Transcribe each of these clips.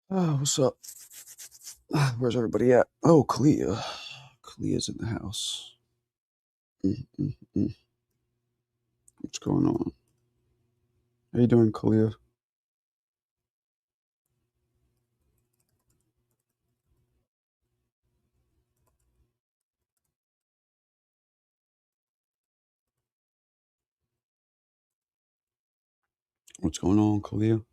Oh, what's up? Where's everybody at? Oh, Kalia. Kalia's in the house. Mm. What's going on? How you doing, Kalia? What's going on, Kalia?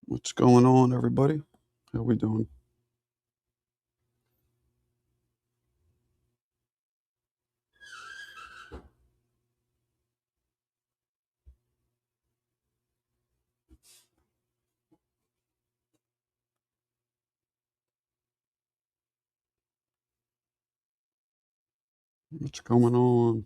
What's going on, everybody? How we doing? What's going on?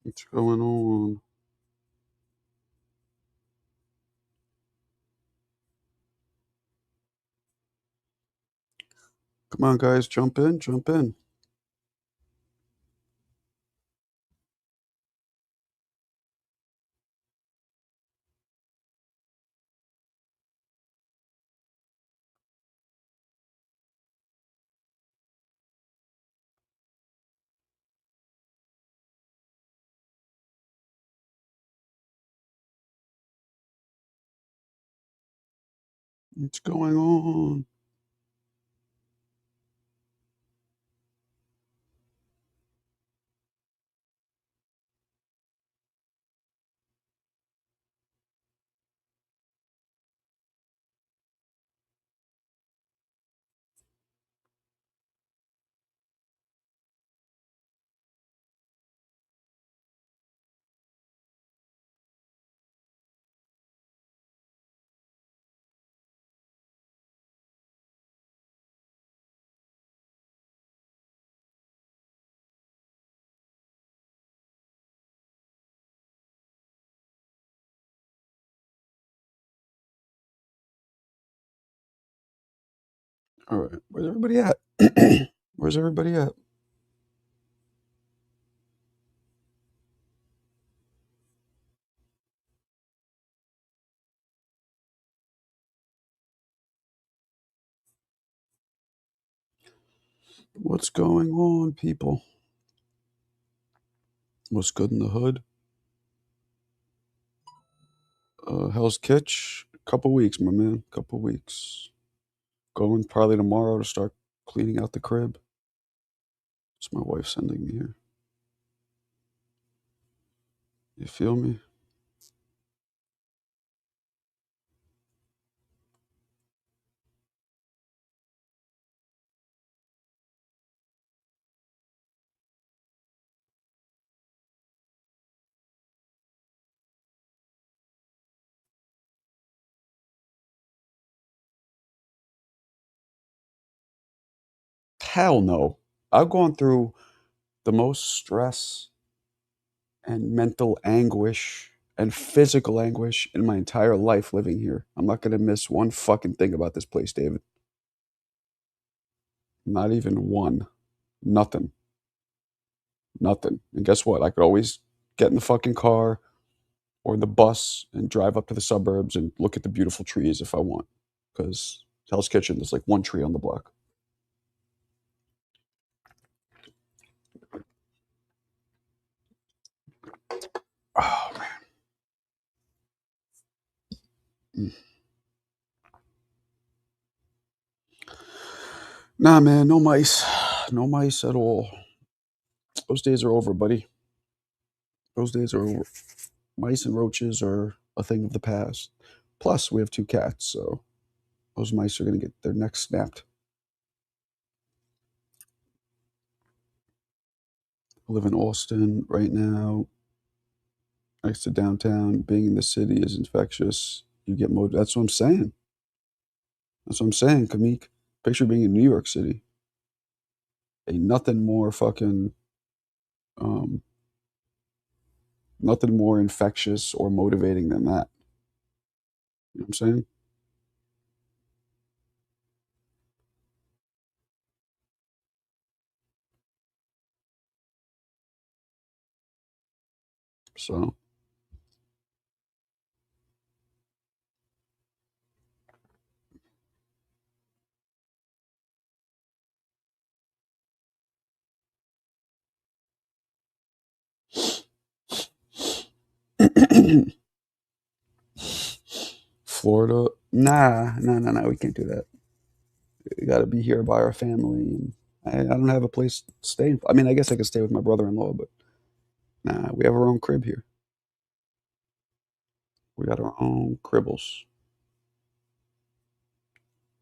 What's going on? Come on, guys, jump in, jump in. What's going on? All right, where's everybody at? Where's everybody at? What's going on, people? What's good in the hood? Hell's Kitch? Couple weeks, my man. Couple weeks. Going probably tomorrow to start cleaning out the crib. It's my wife sending me here. You feel me? Hell no. I've gone through the most stress and mental anguish and physical anguish in my entire life living here. I'm not going to miss one fucking thing about this place, David. Not even one. Nothing. Nothing. And guess what? I could always get in the fucking car or the bus and drive up to the suburbs and look at the beautiful trees if I want. Because Hell's Kitchen, there's like one tree on the block. Oh, man. Nah, man, no mice. No mice at all. Those days are over, buddy. Those days are over. Mice and roaches are a thing of the past. Plus, we have two cats, so those mice are going to get their necks snapped. I live in Austin right now, next to downtown. Being in the city is infectious. You get motivated. That's what I'm saying. That's what I'm saying, Kamik. Picture being in New York City. Ain't nothing more fucking, um, nothing more infectious or motivating than that. You know what I'm saying? So, Florida, nah, we can't do that. We got to be here by our family, and I don't have a place to stay. I mean, I guess I could stay with my brother-in-law, but nah, we have our own crib here. We got our own cribbles.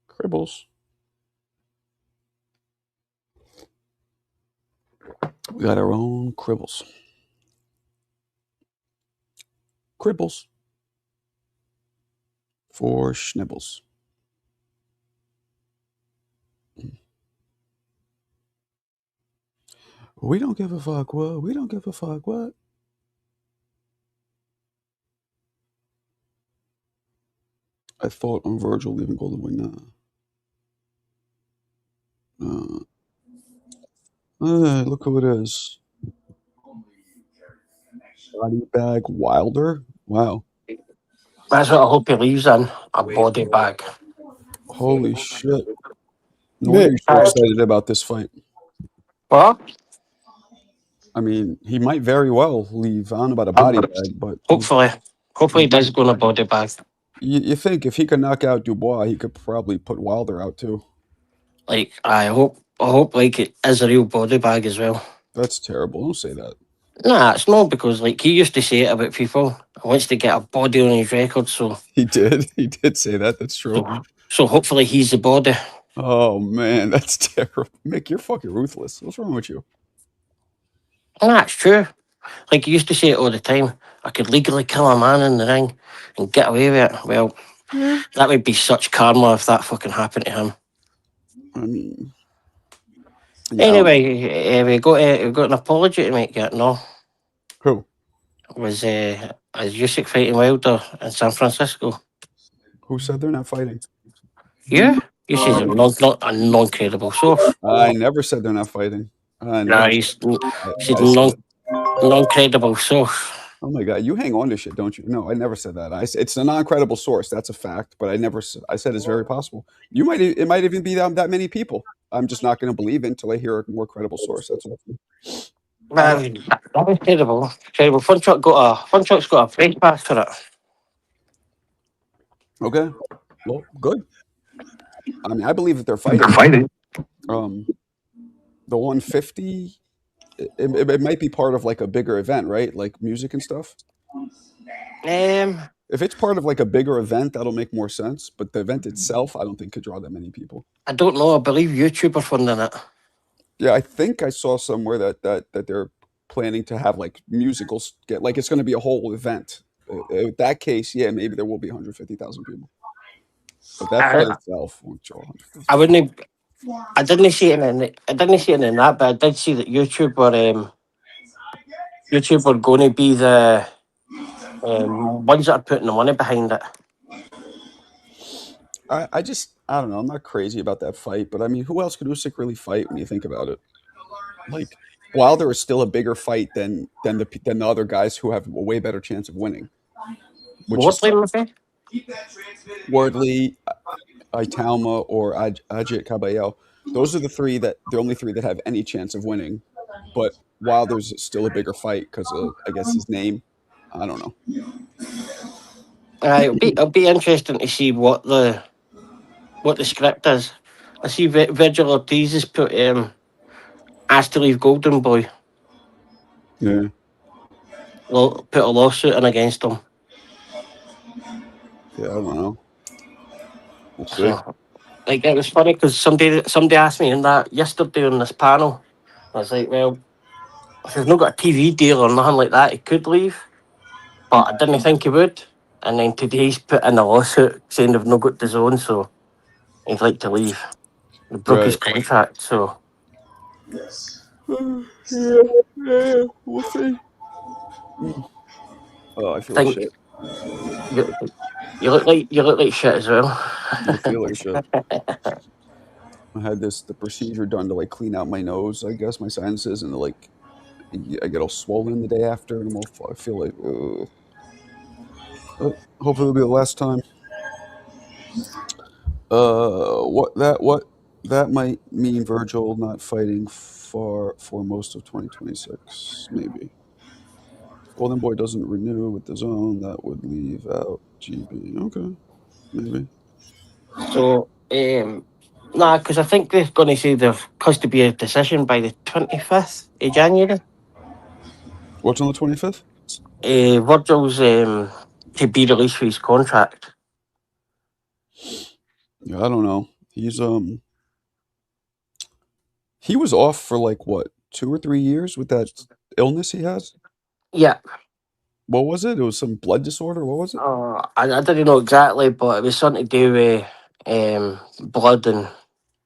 Cribbles. We got our own cribbles. Cribbles. For schnibbles. We don't give a fuck what. We don't give a fuck what. I thought on Virgil leaving Golden Wing. Nah. Look who it is. Body bag Wilder. Wow. That's what I hope he leaves in, a body bag. Holy shit. No wonder you're so excited about this fight. What? I mean, he might very well leave. I don't know about a body bag, but Hopefully he he does might. go in a body bag. You think if he could knock out Dubois, he could probably put Wilder out too. Like I hope like it is a real body bag as well. That's terrible. Don't say that. Nah, it's not, because like he used to say it about people. He wants to get a body on his record, so He did. He did say that. That's true. so hopefully he's the body. Oh man, that's terrible. Mick, you're fucking ruthless. What's wrong with you? Nah, it's true. Like he used to say it all the time. I could legally kill a man in the ring and get away with it. Well, that would be such karma if that fucking happened to him. I mean, yeah, I don't know. Anyway, we got an apology to make yet. No, Who? was Usyk fighting Wilder in San Francisco? Who said they're not fighting? Yeah, Usyk's I a non-credible source. I never said they're not fighting. I Nah, never. he's I said. non-credible source. Oh my god, you hang on to shit, don't you? No, I never said that. It's a non-credible source. That's a fact. But I never. I said it's very possible. You might. It might even be that many people. I'm just not going to believe it until I hear a more credible source. That's all. That was terrible. Terrible. Funchuck's got a fight pass for it. Okay. Well, good. I mean, I believe that they're fighting. The 150. It might be part of like a bigger event, right? Like music and stuff. If it's part of like a bigger event, that'll make more sense. But the event itself, I don't think could draw that many people. I don't know. I believe YouTube are funding it. Yeah, I think I saw somewhere that they're planning to have like musicals get like it's going to be a whole event. In that case, yeah, maybe there will be 150,000 people. But that fight I, itself won't draw 150,000. I wouldn't. I didn't see it in that, but I did see that YouTube were going to be the ones that are putting the money behind it. I don't know. I'm not crazy about that fight, but I mean, who else could Usyk really fight when you think about it? Like Wilder is still a bigger fight than the other guys who have a way better chance of winning. Which is Wardley, Italma, or Ajit Caballero. Those are the only three that have any chance of winning. But Wilder's still a bigger fight because of, I guess, his name. I don't know. It'll be interesting to see what the script is. I see Virgil Ortiz has put asked to leave Golden Boy. Yeah. Well, put a lawsuit in against him. Yeah, I don't know. We'll see. So, like, it was funny because somebody asked me in that yesterday on this panel. I was like, well, if he's not got a TV deal or nothing like that, he could leave. But I didn't think he would. And then today he's put in a lawsuit saying they've not got the zone, so he'd like to leave. He broke his Right. contract, so Yeah, we'll see. Oh, I I feel like think shit. you look like shit as well. I feel like shit. I had the procedure done to like clean out my nose, I guess, my sinuses, and like I get all swollen the day after, and I feel like, hopefully it'll be the last time. What that might mean Virgil not fighting for most of 2026, maybe. If Golden Boy doesn't renew with the zone, that would leave out GB. Okay, maybe. So, nah, because I think they're going to say there has to be a decision by the 25th of January. What's on the 25th? Virgil's to be released for his contract. Yeah, I don't know. He was off for like what, 2 or 3 years with that illness he had. Yeah, What was it? It was some blood disorder. What was it? I didn't know exactly, but it was something to do with blood and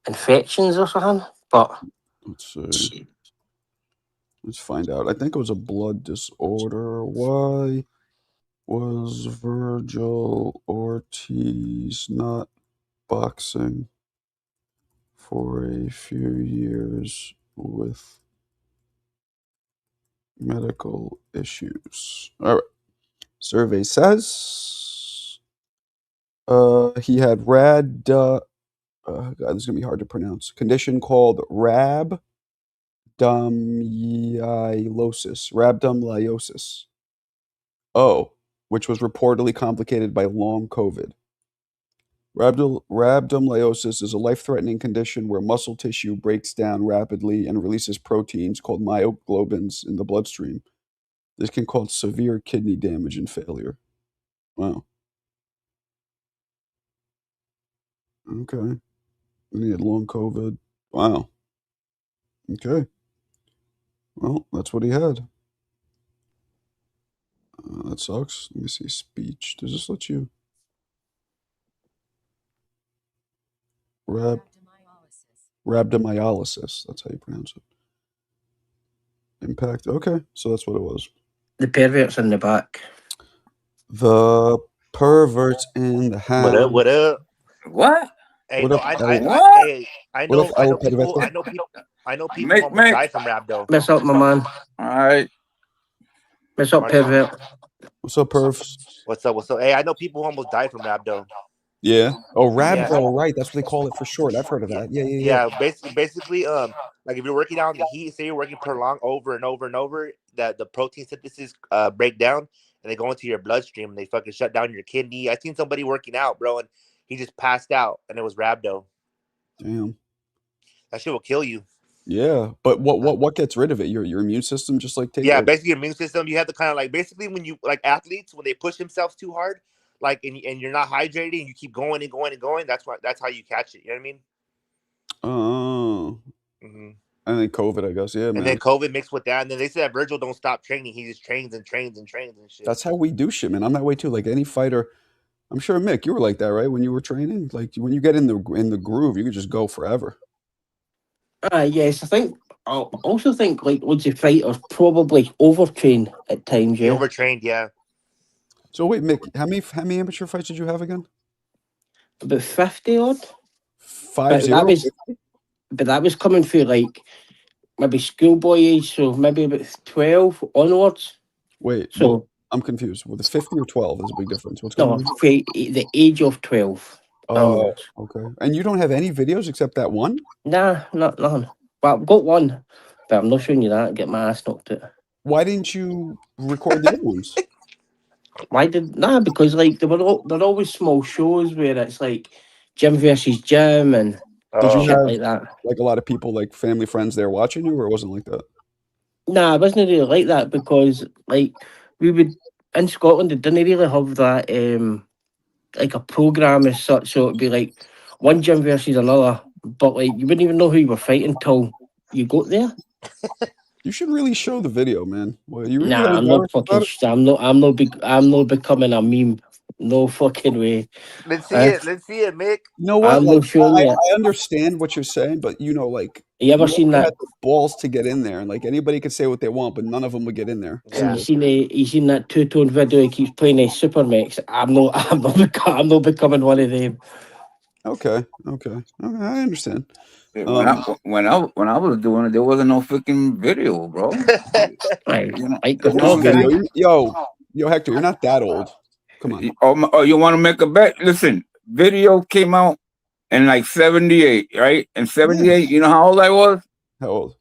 infections or something. But Let's see. Let's find out. I think it was a blood disorder. Why was Virgil Ortiz not boxing for a few years with medical issues? All right. Survey says he had God, this is gonna be hard to pronounce. Condition called rhabdomyolysis. Oh, which was reportedly complicated by long COVID. Rhabdomyolysis is a life-threatening condition where muscle tissue breaks down rapidly and releases proteins called myoglobins in the bloodstream. This can cause severe kidney damage and failure. Wow. Okay. And he had long COVID. Wow. Okay. Well, that's what he had. That sucks. Let me see. Speech. Does this let you? Rhabdomyolysis. That's how you pronounce it. Impact. Okay. So that's what it was. the pervert's in the back. The perverts in the house. What up? What up? What? Hey, What no, up, I What know up, El people Perverto? almost Mick. died from rhabdo. What's up, my man? All right. What's up, pervert? What's up, pervs? What's up? What's up? Hey, I know people who almost died from rhabdo. Yeah. Oh, Yeah. rhabdo, right? That's what they call it for short. I've heard of that. Yeah. Yeah, basically, like if you're working out in the heat, say you're working prolonged over and over and over, that the protein synthesis break down and they go into your bloodstream and they fucking shut down your kidney. I seen somebody working out, bro, and he just passed out and it was rhabdo. Damn. That shit will kill you. Yeah, but what gets rid of it? Your immune system just like takes. Yeah, basically your immune system. You have to kind of like basically when you like athletes when they push themselves too hard, like and you're not hydrated and you keep going and going and going. That's how you catch it. You know what I mean? Oh. Mm-hmm. And then COVID, I guess. Yeah, man. And then COVID mixed with that, and then they said Virgil don't stop training. He just trains and trains and trains and shit. That's how we do shit, man. I'm that way too. Like any fighter, I'm sure Mick, you were like that, right? When you were training, like when you get in the groove, you could just go forever. Yes, I also think like loads of fighters probably overtrain at times. He Yeah. overtrained, yeah. So wait, Mick, how many amateur fights did you have again? About 50 odd. 50. But that was coming through like maybe schoolboy age, so maybe about 12 onwards. Wait, So well, I'm confused. Well, the 50 or 12 is a big difference. What's no, going on? the age of 12. Oh, okay. And you don't have any videos except that one? Nah, nothing. But I've got one, but I'm not showing you that. Get my ass knocked out. Why didn't you record the other ones? Because like they're always small shows where it's like gym versus gym and Did you shit have like that. like a lot of people, like family, friends there watching you, or it wasn't like that? Nah, it wasn't really like that because like we would in Scotland they didn't really have that like a program as such, so it'd be like one gym versus another, but like you wouldn't even know who you were fighting until you got there. You should really show the video, man. Well, you really that Nah, I'm not embarrassed fucking. about it? I'm not becoming a meme. No fucking way. Let's see Uh, it. Let's see it, Mick. You know what? I'm Like, not showing you. I understand what you're saying, but like You ever you seen also that? had the balls to get in there, and like anybody could say what they want, but none of them would get in there. And Yeah. you seen that two-tone video? He keeps playing a Super Mix. I'm not becoming one of them. Okay, I understand. Yeah, when I was doing it, there wasn't no freaking video, bro. Right, You know, Mike there was was no talking. video. Yo, Hector, you're not that old. Come on. Oh, you want to make a bet? Listen, video came out in like 78, right? In 78, you know how old I was? How old?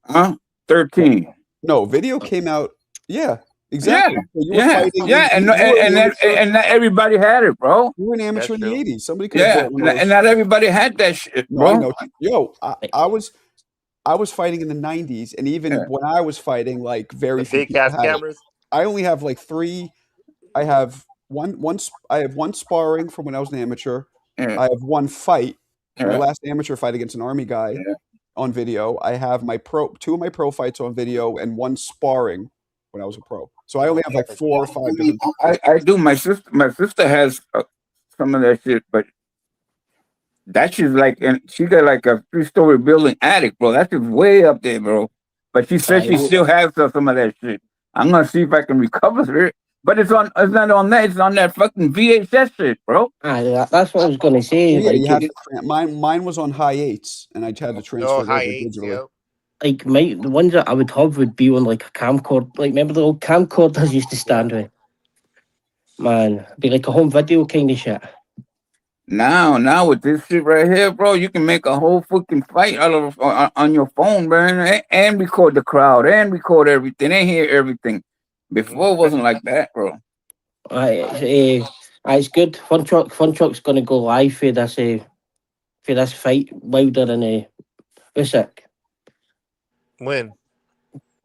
Huh? 13. No, video came out. Yeah, exactly. Yeah, So you were yeah, fighting. yeah, and not everybody had it, bro. You were an amateur in That's the true. '80s. Somebody could have Yeah, bought one of those. and not everybody had that shit, No, I bro. know. Yo, I was fighting in the '90s, and even Yeah. when I was fighting, like very The few big people ass had it. cameras. I only have like 3. I have I have one sparring from when I was an amateur. Yeah. I have one fight, my Yeah. last amateur fight against an army guy Yeah. on video. I have two of my pro fights on video and one sparring when I was a pro. So I only have like 4 or 5 different. I do. My sister has some of that shit, but that shit's like, and she got like a 3-story building attic, bro. That's just way up there, bro. But she said she still has some of that shit. I'm gonna see if I can recover it. But it's not on that. It's on that fucking VHS shit, bro. That's what I was gonna say. Yeah, Like, you have to, mine was on high 8s, and I had to transfer Oh, it high over eights, digitally. yo. the ones that I would have would be on like a camcorder. Like, remember the old camcorders used to stand with? Man, be like a home video kind of shit. Now with this shit right here, bro, you can make a whole fucking fight out of on your phone, man, and record the crowd and record everything and hear everything. Before it wasn't like that, bro. It's good. Fun Truck's gonna go live for this fight. Wilder and Usyk. When?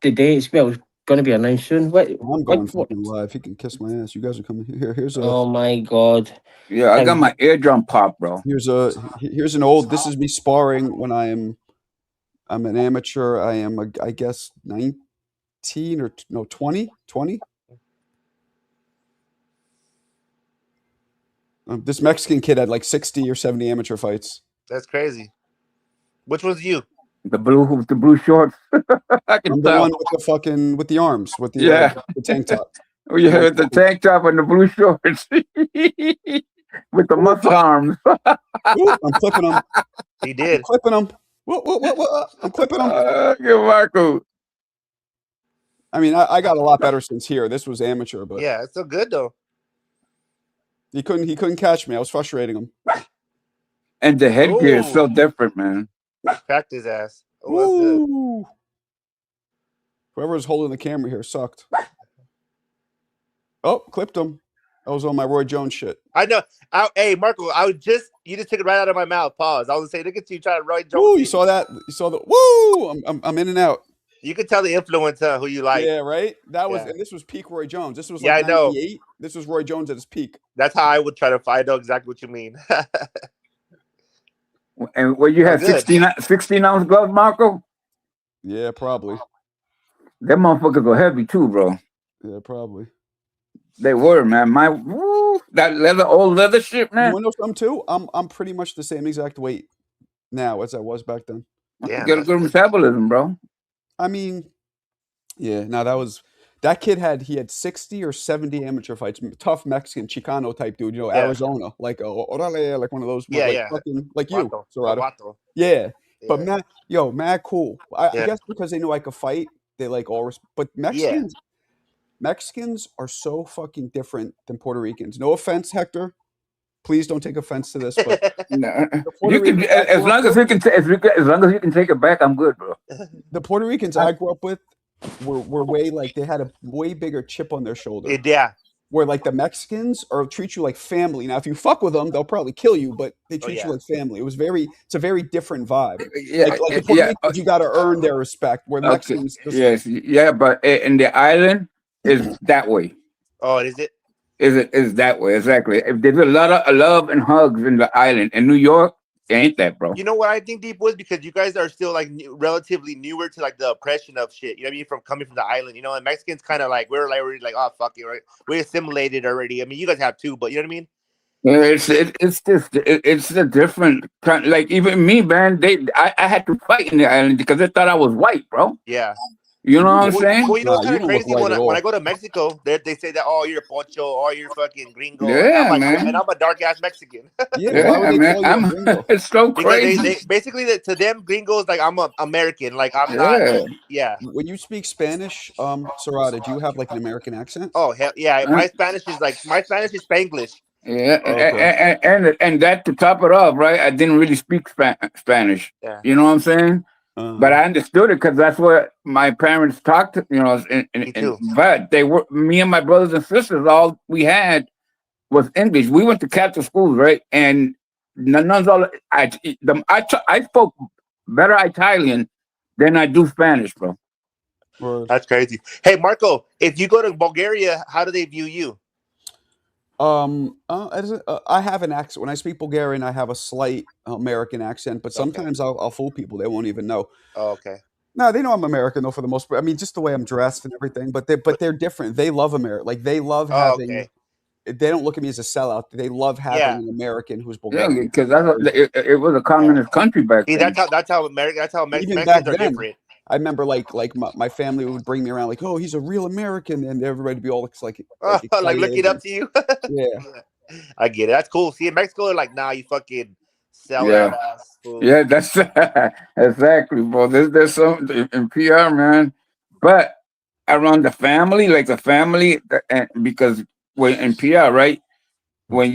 The day it's gonna be announced soon. I'm going fucking live. He can kiss my ass. You guys are coming here. Here's a. Oh my god. Yeah, I got my eardrum pop, bro. Here's an old. This is me sparring when I'm an amateur. I am I guess 19 or no 20. This Mexican kid had like 60 or 70 amateur fights. That's crazy. Which one's you? The blue shorts. I can I'm the tell. one with the arms, with the tank top. Oh, yeah, with the tank top and the blue shorts. With the muscle arms. Ooh, I'm clipping him. He did. I'm clipping him. What? I'm clipping him. Marco. I mean, I got a lot better since here. This was amateur, but Yeah, it's so good though. he couldn't catch me. I was frustrating him. And the headgear is so Ooh. different, man. Cracked his ass. Oh, that's good. Ooh. Whoever was holding the camera here sucked. Oh, clipped him. I was on my Roy Jones shit. I know. Hey, Marco, you just took it right out of my mouth. Pause. I was gonna say, look at you trying to Roy Jones. Woo, you saw that? You saw the woo! I'm in and out. You could tell the influence who you like. Yeah, right. That was, Yeah. and this was peak Roy Jones. This was Yeah, like I know. 98. This was Roy Jones at his peak. That's how I would try to find out exactly what you mean. And where you had Good. 16-ounce gloves, Marco? Yeah, probably. Them motherfuckers were heavy too, bro. Yeah, probably. They were, man. That old leather shit, You man. want to know something too? I'm pretty much the same exact weight now as I was back then. Yeah, You got a good metabolism, bro. I mean, yeah. No, that kid had 60 or 70 amateur fights. Tough Mexican Chicano type dude. Yeah. Arizona, like orale, like one of those. Yeah, like, yeah. fucking, like you, Vato. Serrato. Vato. Yeah, but Yeah. mad cool. I Yeah. guess because they knew I could fight, they like all. But Mexicans are so fucking different than Puerto Ricans. No offense, Hector. Please don't take offense to this, but No. Puerto You can, Ricans as long as you can, as long as you can take it back, I'm good, bro. the Puerto Ricans I grew up with were way like they had a way bigger chip on their shoulder. Yeah. Where like the Mexicans treat you like family. Now, if you fuck with them, they'll probably kill you, but they treat you like family. It's a very different vibe. Yeah, Like the Puerto Ricans, you got to earn their respect. Where the Okay. Mexicans, Yes, yeah, but in the island is that way. Oh, is it? Is that way exactly? If there's a lot of love and hugs in the island. In New York, ain't that, bro? You know what I think deep was because you guys are still like relatively newer to like the oppression of shit. You know what I mean? From coming from the island, you know, and Mexicans kind of like we're already like, oh fuck it, right? We assimilated already. I mean, you guys have too, but you know what I mean? Yeah, it's a different kind. Like even me, man. I had to fight in the island because they thought I was white, bro. Yeah. You know what I'm Well, saying? you know Nah, what's kind you of don't look crazy white at when I all. go to Mexico, they say that oh you're poncho, oh you're fucking gringo, and Yeah, I'm man. a dark ass Mexican Yeah, why would Yeah, they man. call you a gringo? It's so because they crazy. basically to them gringos like I'm a American, like I'm not Yeah. like yeah. When you speak Spanish, Sarada, do you have like an American accent? Oh hell yeah, Huh? my Spanish is Spanglish. Yeah, Okay. and that to top it off, right? I didn't really speak Spanish. Yeah, You know what I'm saying? But I understood it because that's what my parents talked. You know, me too. but they were me and my brothers and sisters. All we had was English. We went to Catholic schools, right? And none of all I spoke better Italian than I do Spanish, bro. Word. That's crazy. Hey Marco, if you go to Bulgaria, how do they view you? I have an accent. When I speak Bulgarian, I have a slight American accent, but Okay. sometimes I'll fool people. They won't even know. Oh, okay. No, they know I'm American though for the most part. I mean, just the way I'm dressed and everything. But they're different. They love America. Like they love Oh, having. okay. They don't look at me as a sellout. They love having Yeah. an American who's Yeah, Bulgarian. because it was a communist country back See, then. that's how Even back Mexicans are then, different. I remember like my family would bring me around like, oh, he's a real American, and everybody would be all like Like looking excited. up And, to you. yeah, I get it. That's cool. See, in Mexico, they're like, nah, you fucking sell Yeah. out ass fool. Yeah, that's exactly, bro. There's some in PR, man. But around the family, like the family, and because when in PR, right? When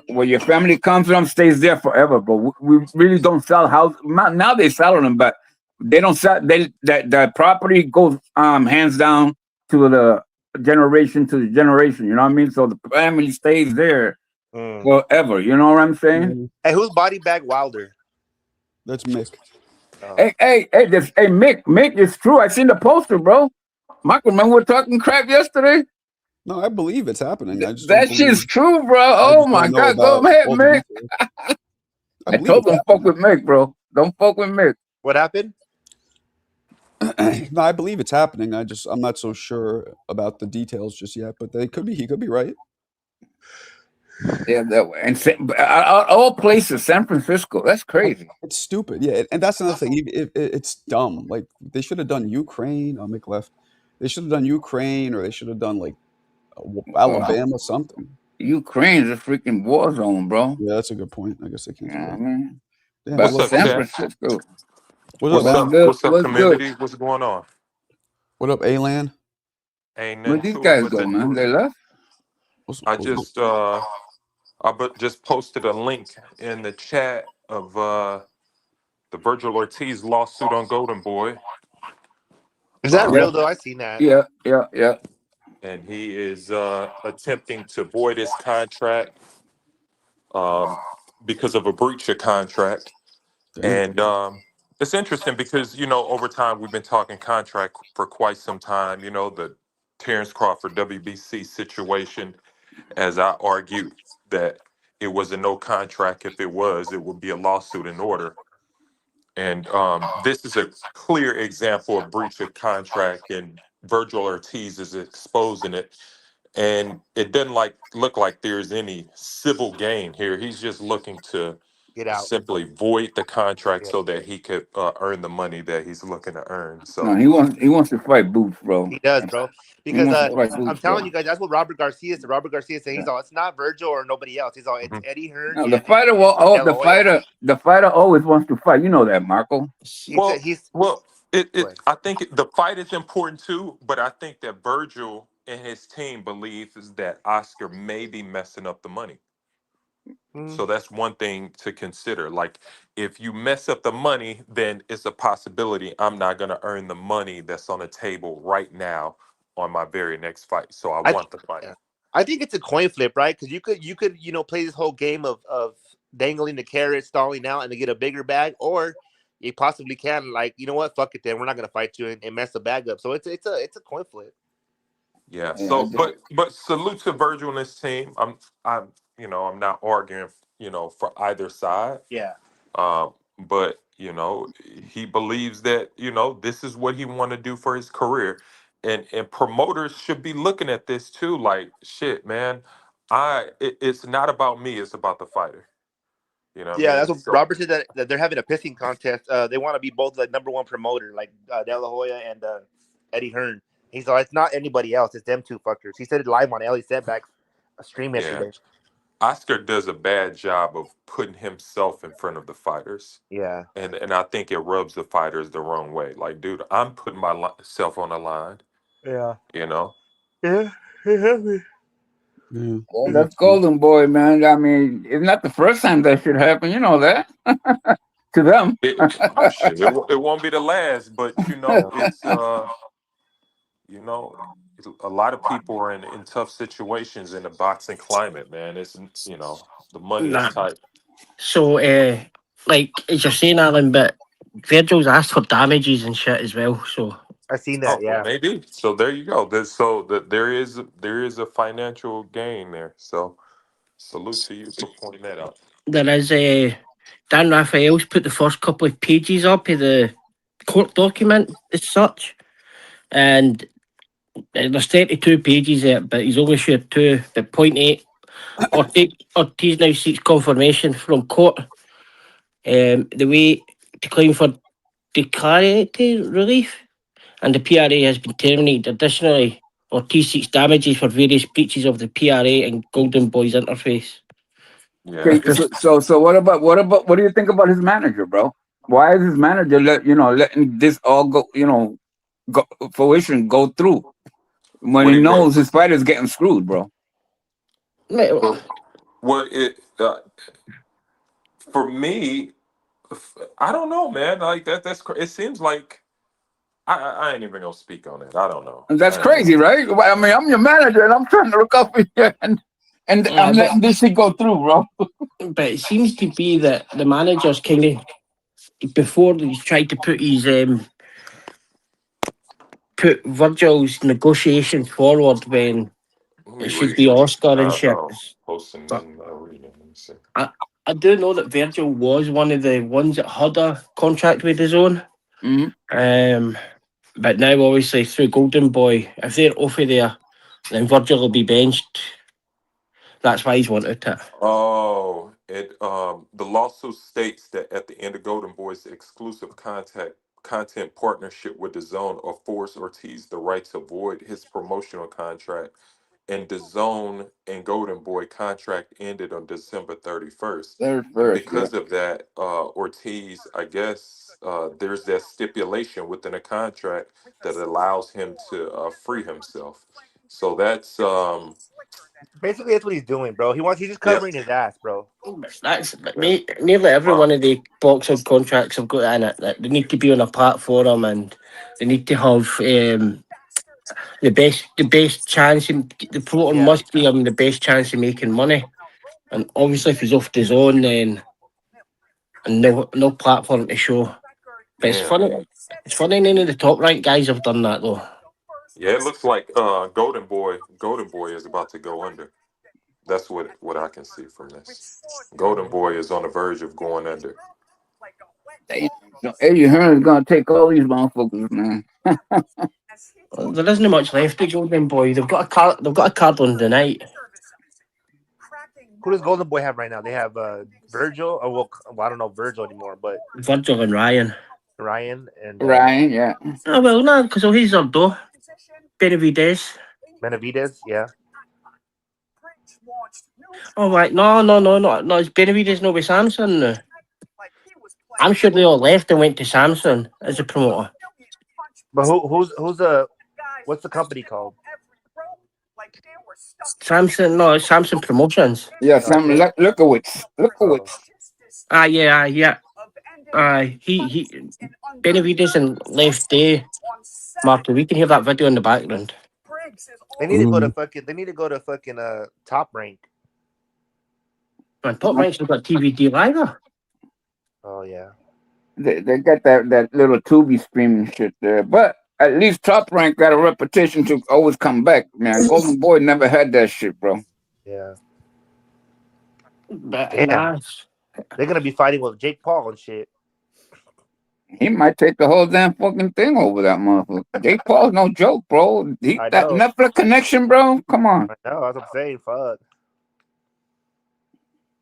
when your family comes from, stays there forever. But we really don't sell houses. Now they sell them, but they don't sell. That the property goes hands down to the generation to the generation. You know what I mean? So the family stays there Mm. forever. You know what I'm saying? yeah, Hey, who's body bag Wilder? that's Mick. Oh. Hey, Mick, it's true. I seen the poster, bro. Michael, man, we were talking crap yesterday. No, I believe it's happening. I just don't That believe. shit's true, bro. I Oh just my don't know God, go about ahead, all the Mick. details. I I believe told it's him fuck with Mick, bro. Don't fuck with Mick. What happened? happening. No, I believe it's happening. I'm not so sure about the details just yet, but they could be. He could be right. Yeah, that way. And all places, San Francisco. That's crazy. It's stupid. Yeah, and that's another thing. It's dumb. Like they should have done Ukraine. I'll make left. They should have done Ukraine, or they should have done like Alabama, something. Ukraine's a freaking war zone, bro. Yeah, that's a good point. I guess they can't do Yeah, that. man. Damn, But What's up, San chat? Francisco, What's up, What's man? up? good? What's up, What's good? community? What's going on? What up, Alan? Ain't Where nothing these to it guys but go, the man? They news. left. I just just posted a link in the chat of the Virgil Ortiz lawsuit on Golden Boy. Is that Yeah, real though? I seen that. yeah. And he is attempting to void his contract because of a breach of contract. damn. And it's interesting because, over time we've been talking contract for quite some time, the Terrence Crawford WBC situation, as I argued that it was a no contract. If it was, it would be a lawsuit in order. And this is a clear example of breach of contract, and Virgil Ortiz is exposing it. And it doesn't look like there's any civil gain here. He's just looking to Get out. simply void the contract Yeah. so that he could earn the money that he's looking to earn. No, So he wants to fight Boots, bro. He does, bro. He Because wants to fight I'm Boots, telling bro. you guys, that's what Robert Garcia said. Robert Garcia said he's all, it's not Virgil or nobody else. He's all, it's mhm. Eddie Hearn. No, and the fighter will. De La Hoya. The fighter always wants to fight. You know that, Marco. He said he's Well, go ahead. I think the fight is important too, but I think that Virgil and his team believes is that Oscar may be messing up the money. So that's one thing to consider. Like, if you mess up the money, then it's a possibility I'm not going to earn the money that's on the table right now on my very next fight. So I I want the fight. yeah. I think it's a coin flip, right? Because you could play this whole game of dangling the carrot, stalling out, and to get a bigger bag, or you possibly can like you know what, fuck it, then we're not gonna fight you and mess the bag up. So it's a coin flip. Yeah. Yeah, So, but salute to Virgil and his team. I'm not arguing, for either side. Yeah. But he believes that this is what he want to do for his career, and promoters should be looking at this too. Like, shit, man, it's not about me; it's about the fighter. You know what I Yeah, mean? that's what So, Robert said that they're having a pissing contest. They want to be both like number one promoter, like De La Hoya and Eddie Hearn. He's like, it's not anybody else; it's them two fuckers. He said it live on Ellie Setback's stream yeah, yesterday. Oscar does a bad job of putting himself in front of the fighters, Yeah, and I think it rubs the fighters the wrong way. Like, dude, I'm putting myself on the line. yeah, You know, yeah. Yeah. Well, Me that's too. Golden Boy, man. I mean, it's not the first time that should happen. You know that to them. shit, it won't be the last, but it's a lot of people are in tough situations in the boxing climate, man. It's the money is Nah. tight. So, like as you're saying, Alan, but Virgil's asked for damages and shit as well. So I seen that. Oh, well, Yeah, maybe. So there you go. There is a financial gain there. So salute to you for pointing that out. there is Dan Raphael's put the first couple of pages up of the court document as such, and there's 32 pages there, but he's only shared two. But point 8, Ortiz now seeks confirmation from court. The way to claim for declaratory relief, and the PRA has been terminated. Additionally, Ortiz seeks damages for various breaches of the PRA and Golden Boy's interface. Yeah. Okay, so what do you think about his manager, bro? Why is his manager letting this all go fruition go through when What he do you mean? knows his fighter's getting screwed, bro? Well, Well, for me, I don't know, man. Like that's it seems like I ain't even gonna speak on it. I don't know. And that's I ain't crazy, right? I mean, I'm your manager, and I'm trying to look up here, and I'm letting this shit go through, bro. but it seems to be that the manager's kind of, before he's tried to put Virgil's negotiations forward when Let me it should read be some. Oscar and shit. Posting But and reading. Let me see. I do know that Virgil was one of the ones that had a contract with his own. Mm-hmm. But now, obviously, through Golden Boy, if they're off of there, then Virgil will be benched. That's why he's wanted it. Oh, the lawsuit states that at the end of Golden Boy's exclusive content partnership with DAZN affords Ortiz the right to void his promotional contract, and DAZN and Golden Boy contract ended on December 31st. There's first, yeah. Because of that, Ortiz, I guess, there's that stipulation within a contract that allows him to free himself. So that's basically that's what he's doing, bro. He's just yeah. covering his ass, bro. That's nearly every one of the boxing contracts have got in it that they need to be on a platform and they need to have the best chance. The promoter must be having the best chance of making money. And obviously, if he's off his own, then and no platform to show. But it's Yeah. funny. It's funny none of the top ranked guys have done that though. Yeah, it looks like Golden Boy is about to go under. That's what I can see from this. Golden Boy is on the verge of going under. So Eddie Hearn is gonna take all these motherfuckers, man. Well, there isn't much left of Golden Boy. They've got a card on the night. Who does Golden Boy have right now? They have Virgil. Or well, I don't know Virgil anymore, but Virgil and Ryan. Ryan and Ryan, yeah. Oh well, no, because he's up though. Benavidez. Benavidez, yeah. Oh right, no, it's Benavidez, no with Samson. No. I'm sure they all left and went to Samson as a promoter. But who's what's the company called? Samson, no, it's Samson Promotions. Yeah, Sam Lukowitz. Yeah. He Benavidez and left day. Marco, we can hear that video in the background. They need to go to fucking Top Rank. And Top Rank's got TVD live. Oh yeah. They got that little Tubi streaming shit there, but at least Top Rank got a reputation to always come back, man. Golden Boy never had that shit, bro. Yeah. But Damn, nah, they're gonna be fighting with Jake Paul and shit. He might take the whole damn fucking thing over that motherfucker. Jake Paul's no joke, bro. I That know, Netflix connection, bro. Come on. I know. That's what I'm saying. Fuck.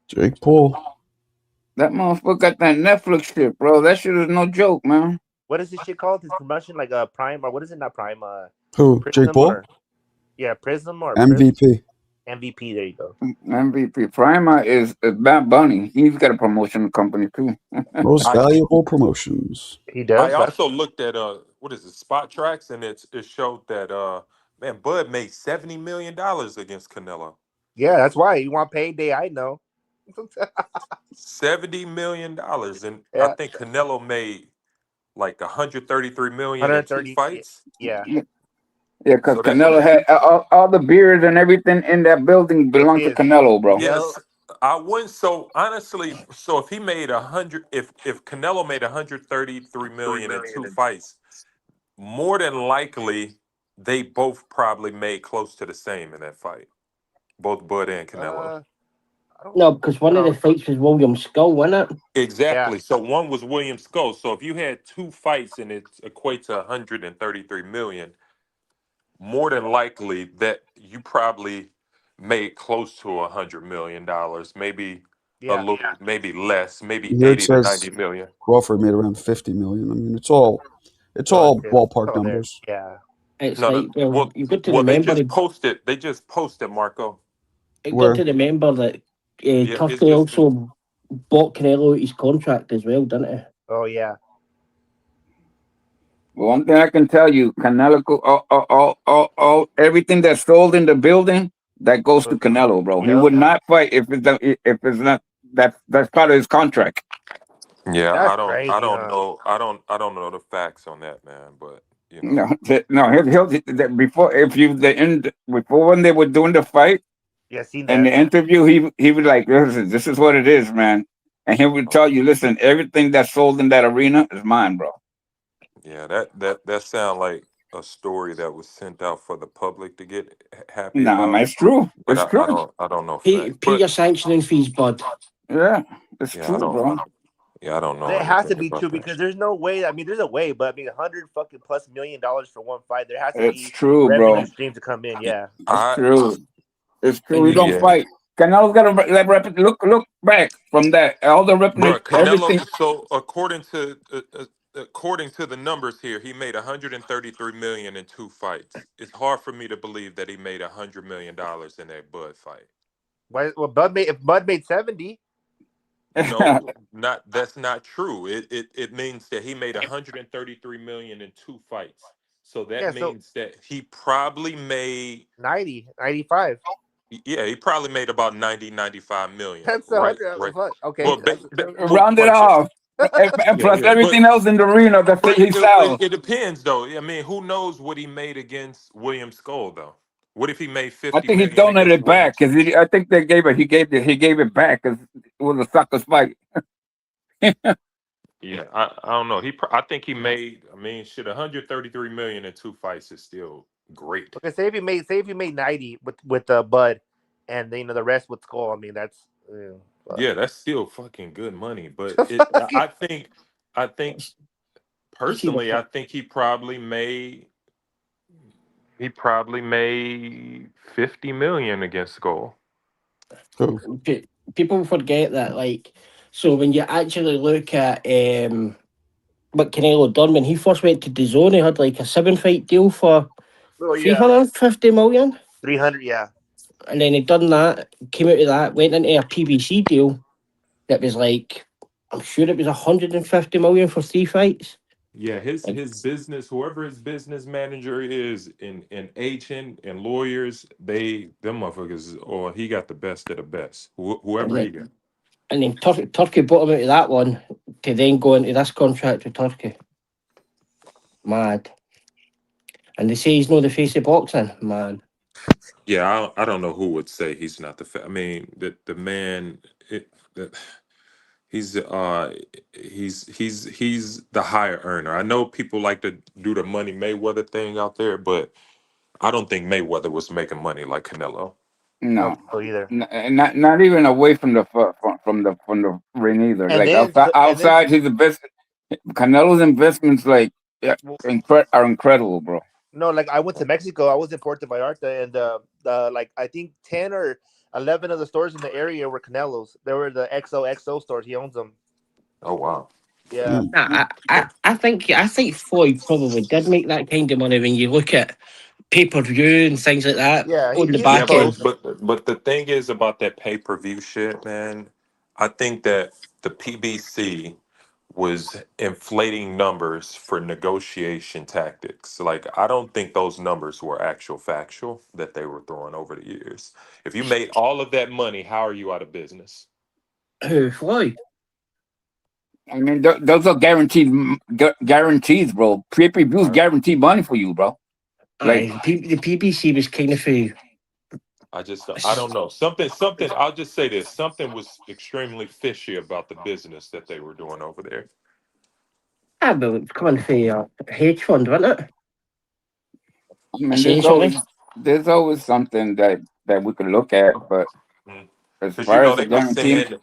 Jake Paul. That motherfucker got that Netflix shit, bro. That shit is no joke, man. What is this shit called? His promotion, like Prime or what is it? Not Prime. Who? Jake Prism Paul? or Prism or MVP. MVP. There you go. MVP Prima is Bad Bunny. He's got a promotion company too. Most I valuable promotions. He I does. That's also looked at what is it, Spot Tracks, and it showed that man, Bud made $70 million against Canelo. yeah. That's why you want payday. I know. $70 million, and I Yeah, think Canelo made like 133 million in two 130. fights. Yeah, Yeah, because So that Canelo had all the beers and everything in that building it's belonged to his. Canelo, bro. Yep. yes, I wouldn't. So honestly, so if he made 100, if Canelo made 133 million in two fights, more than likely they both probably made close to the same in that fight. Both Bud and Canelo. I don't no, because one of the know. fights was William Skull, wasn't it? Yeah, Exactly. So one was William Skull. So if you had two fights and it equates to 133 million, more than likely that you probably made close to $100 million, maybe a yeah. little, maybe less, maybe Here it 80 to says 90 million. Crawford made around 50 million. I mean, it's all So ballpark oh, there. numbers. Yeah. It's No, no. like, well, Well, you've got to well, they remember, just posted. They just posted, Marco. you've got Where to remember that Yeah, it's Turkey just also bought Canelo out his contract as well, didn't he? Oh yeah. Well, one thing I can tell you, Canelo, everything that's sold in the building that goes to Canelo, bro. He Yep. would not fight if it's not that's part of his contract. yeah. That's I crazy, don't huh? know. I don't know the facts on that, man. But you know, No, no, before if you the end before when they were doing the fight Yeah, seen and that. the interview, he was like, "Listen, this is what it is, man," and he would tell you, "Listen, everything that's sold in that arena is mine, bro." yeah. That sound like a story that was sent out for the public to get happy Nah, man, about. it's true. But It's true. I don't know Pay, facts. pay But your sanctioning fees, bud. Yeah, it's yeah, true, bro. I don't know It has anything to be about true that. because there's no way. I mean, there's a way, but I mean, 100 fucking plus million for one fight. There has to It's be true, revenue bro. stream to come in. Yeah. It's I true. It's true. And We you don't got yeah. fight. Canelo's got to look back from that. All the Bro, everything. Canelo. So according to the numbers here, he made 133 million in two fights. It's hard for me to believe that he made $100 million in that Bud fight. Why? Well, Bud made if Bud made 70. No, not that's not true. It means that he made 133 million in two fights. So that Yeah, so means that he probably made 90, 95. yeah, he probably made about 90, 95 million. That's a Right, hundred. right. Fuck. Okay. Well, That's well, Round it off. And yeah, plus yeah. everything else in the arena that But he sells. it depends, though. I mean, who knows what he made against William Skull, though? What if he made I 50 think he million against donated William? back because I think they gave it. He gave it back because it was a sucker's fight. Yeah, I don't know. I think he made. I mean, shit, 133 million in two fights is still great. okay. Say if you made 90 with Bud, and then, the rest with Skull. I mean, that's fuck. Yeah, that's still fucking good money. But it, I think you see the personally, I think he probably made 50 million against Skull. Who? people forget that, like, so when you actually look at what Canelo done when he first went to DAZN, he had like a 7 fight deal for Oh yeah, 350 million, 300. Yeah. and then he done that, came out of that, went into a PBC deal that was like, I'm sure it was 150 million for 3 fights. Yeah, Like, his business, whoever his business manager is, in agent and lawyers, them motherfuckers, or he got the best of the best. and Whoever he got. then Turkey bought him out of that one to then go into this contract with Turkey. Mad. And they say he's not the face of boxing, man. Yeah, I don't know who would say he's not I mean, the man, the, he's he's the higher earner. I know people like to do the Money Mayweather thing out there, but I don't think Mayweather was making money like Canelo. I don't No, think so either. not even away from the from the ring either. And Like then, outside his investment, Canelo's investments well, are incredible, bro. no, like I went to Mexico. I was in Puerto Vallarta, and like I think 10 or 11 of the stores in the area were Canelos. They were the XOXO stores. He owns them. Oh wow. Yeah, Mm. I think Floyd probably did make that kind of money when you look at pay-per-view and things like that yeah. on the He's Yeah, back but end. close. but the thing is about that pay per view shit, man. I think that the PBC was inflating numbers for negotiation tactics. Like I don't think those numbers were actual factual that they were throwing over the years. If you made all of that money, how are you out of business? Who, Floyd? I mean, those are guarantees, bro. Pay-per-views I, guarantee money for you, bro. Like, The PBC was kind of a. I don't know. Something I'll just say this. Something was extremely fishy about the business that they were doing over there. But it's coming from a hedge fund, wasn't it? I mean, Essentially. there's always something that we could look at, but as Because you far know as the they were guarantee, saying,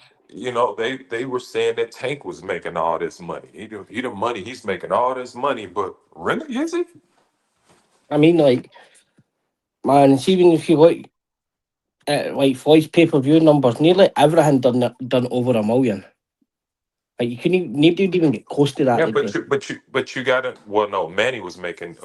they were saying that Tank was making all this money. He the money. He's making all this money, but really is he? I mean, like, man, see, even if you look at like Floyd's pay-per-view numbers, nearly everything done over a million. Like, you couldn't nobody would even get close to that. Yeah, Like, but you gotta. Well, no, Manny was making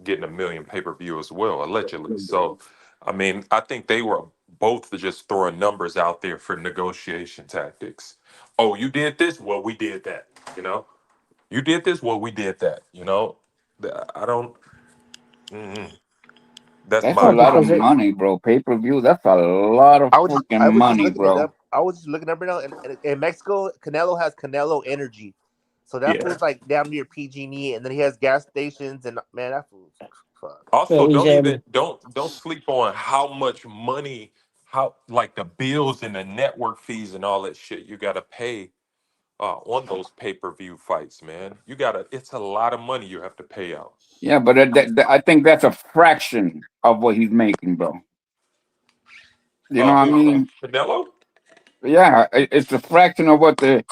getting 1 million pay per view as well, allegedly. So, I mean, I think they were both just throwing numbers out there for negotiation tactics. Oh, you did this? Well, we did that. You know, you did this? Well, we did that. I don't. Mm-mm. That's that's a my oh, lot of because problem. money, bro. Pay-per-view, that's a lot of freaking I was just money, looking it bro. up. I was just looking up right now, and in Mexico, Canelo has Canelo Energy, so that Yeah. fool's like damn near PG&E, and then he has gas stations, and man, that fool's fuck. Also, well, he's don't sleep on how much money, how like the bills and the network fees and all that shit you got to pay on those pay per view fights, man. It's a lot of money you have to pay out. Yeah, but I think that's a fraction of what he's making, bro. You know what I Who, mean? Canelo? Yeah, it's a fraction of what the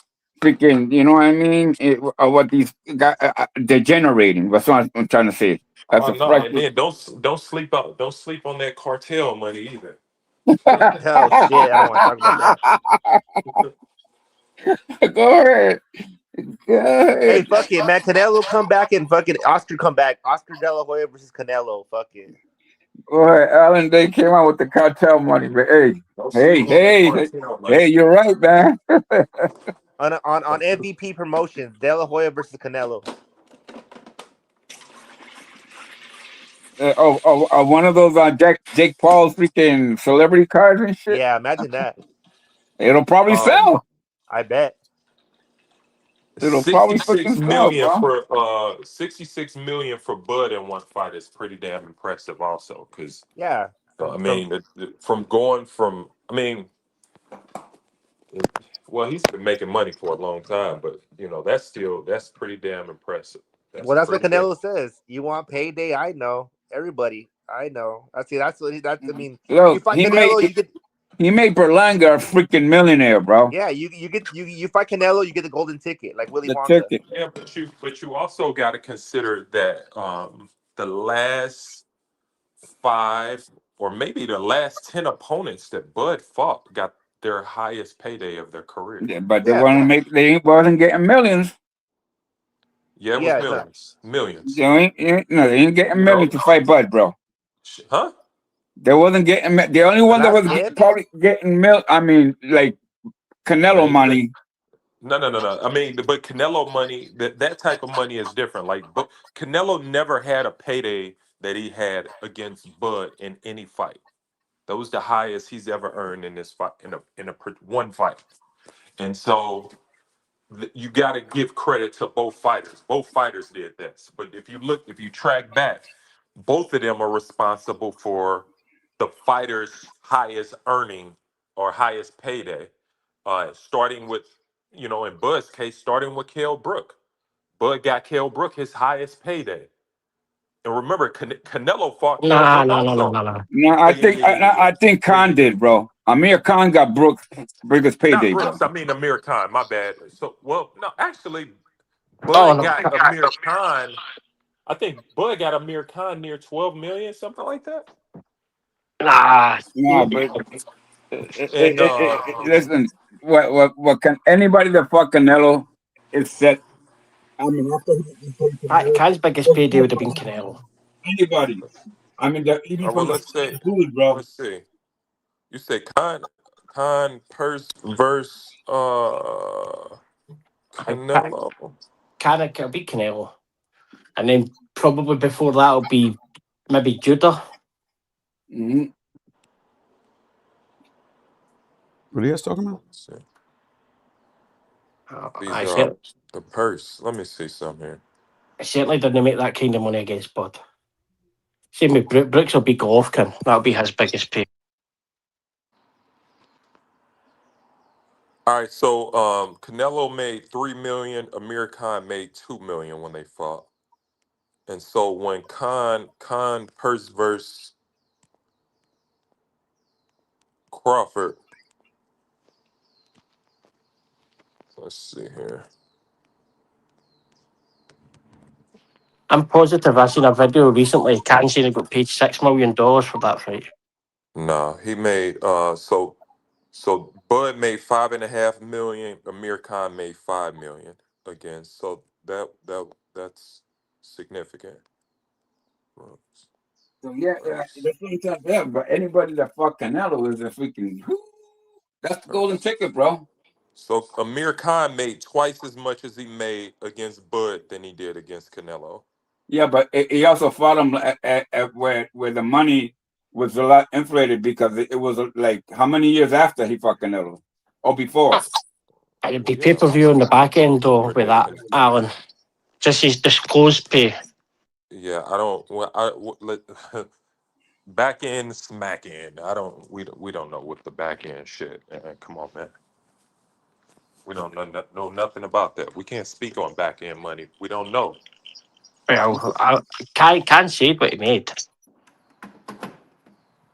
freaking, you know what I mean? Of what these guys they're generating. That's what I'm trying to say. That's Oh a no, and fraction. then don't sleep on that cartel money either. Oh shit, I don't want to talk about that. Go ahead. Go Hey, ahead. fuck it, man. Canelo come back and fucking Oscar come back. Oscar De La Hoya versus Canelo. Fuck it. Go ahead. Alan, they came out with the cartel money, but hey, Don't hey, sleep on that hey, hey, cartel money. hey, you're right, man. On MVP promotions, De La Hoya versus Canelo. One of those Jake Paul's freaking celebrity cards and shit. Yeah, imagine that. It'll probably Um, sell. I bet. It'll probably freaking sell, bro. 66 million for Bud in one fight is pretty damn impressive also because Yeah. I From mean from going from I mean well he's been making money for a long time but that's pretty damn impressive. That's well, that's what pretty damn Canelo says. You want payday? I know. Everybody, I know. I see. That's what that's. I mean, you Look, fight Canelo, you get. he made Berlanga a freaking millionaire, bro. Yeah, you fight Canelo, you get the golden ticket like Willy The Wonka. ticket. yeah but you also got to consider that the last 5 or maybe the last 10 opponents that Bud fought got their highest payday of their career. Yeah, but Yeah, they wasn't getting millions. Yeah, it was yeah, no, millions, millions. No, they ain't getting You millions know, to fight Bud, bro. huh? They wasn't getting the only the one that last was 10. probably getting I mean, like Canelo They money. no. I mean, but Canelo money, that type of money is different. Like, but Canelo never had a payday that he had against Bud in any fight. That was the highest he's ever earned in this fight one fight. And so you got to give credit to both fighters. Both fighters did this. But if you track back, both of them are responsible for the fighter's highest earning or highest payday. Starting with, in Bud's case, starting with Kell Brook. Bud got Kell Brook his highest payday. And remember, Canelo fought Nah, Cowboy no, no, no, also. no, no. No, I think Khan did, bro. Amir Khan got Brooks' biggest Not payday, bro. Brooks. I mean Amir Khan. My bad. So, well, no, actually, Oh, Bud no. got Amir Khan. I think Bud got Amir Khan near 12 million, something like that. Nah. No, but And listen, what can anybody that fought Canelo is set? I mean, after he paid Canelo, Khan's biggest payday would have been Canelo. anybody. I mean, even well, from the let's say, food, bro. let's see. You say Khan Purse versus Canelo. Khan will beat Canelo. And then probably before that will be maybe Judah. Mm-hmm. What are you guys talking about? Let's see. I These are the purse. Let me see something here. certainly didn't make that kind of money against Bud. Same with Brooks will beat Golovkin. That'll be his biggest pay. All right, so Canelo made 3 million, Amir Khan made 2 million when they fought. And so when Khan Purse versus Crawford, let's see here. I'm positive I seen a video recently. Khan said he got paid $6 million for that fight. Nah, he made so Bud made 5.5 million, Amir Khan made 5 million again. So that's significant. So yeah, that's what I'm talking about. But anybody that fought Canelo is a freaking. That's the golden ticket, bro. So Amir Khan made twice as much as he made against Bud than he did against Canelo. Yeah, but he also fought him at where the money was a lot inflated because it was like how many years after he fought Canelo or before? It'd be pay-per-view on the back end though with that, Alan. Just his disclosed pay. Yeah, I don't. Well, back end, smack end. I don't. We don't know what the back end shit. Come on, man. We don't know nothing about that. We can't speak on back end money. We don't know. Well, I can't say what he made.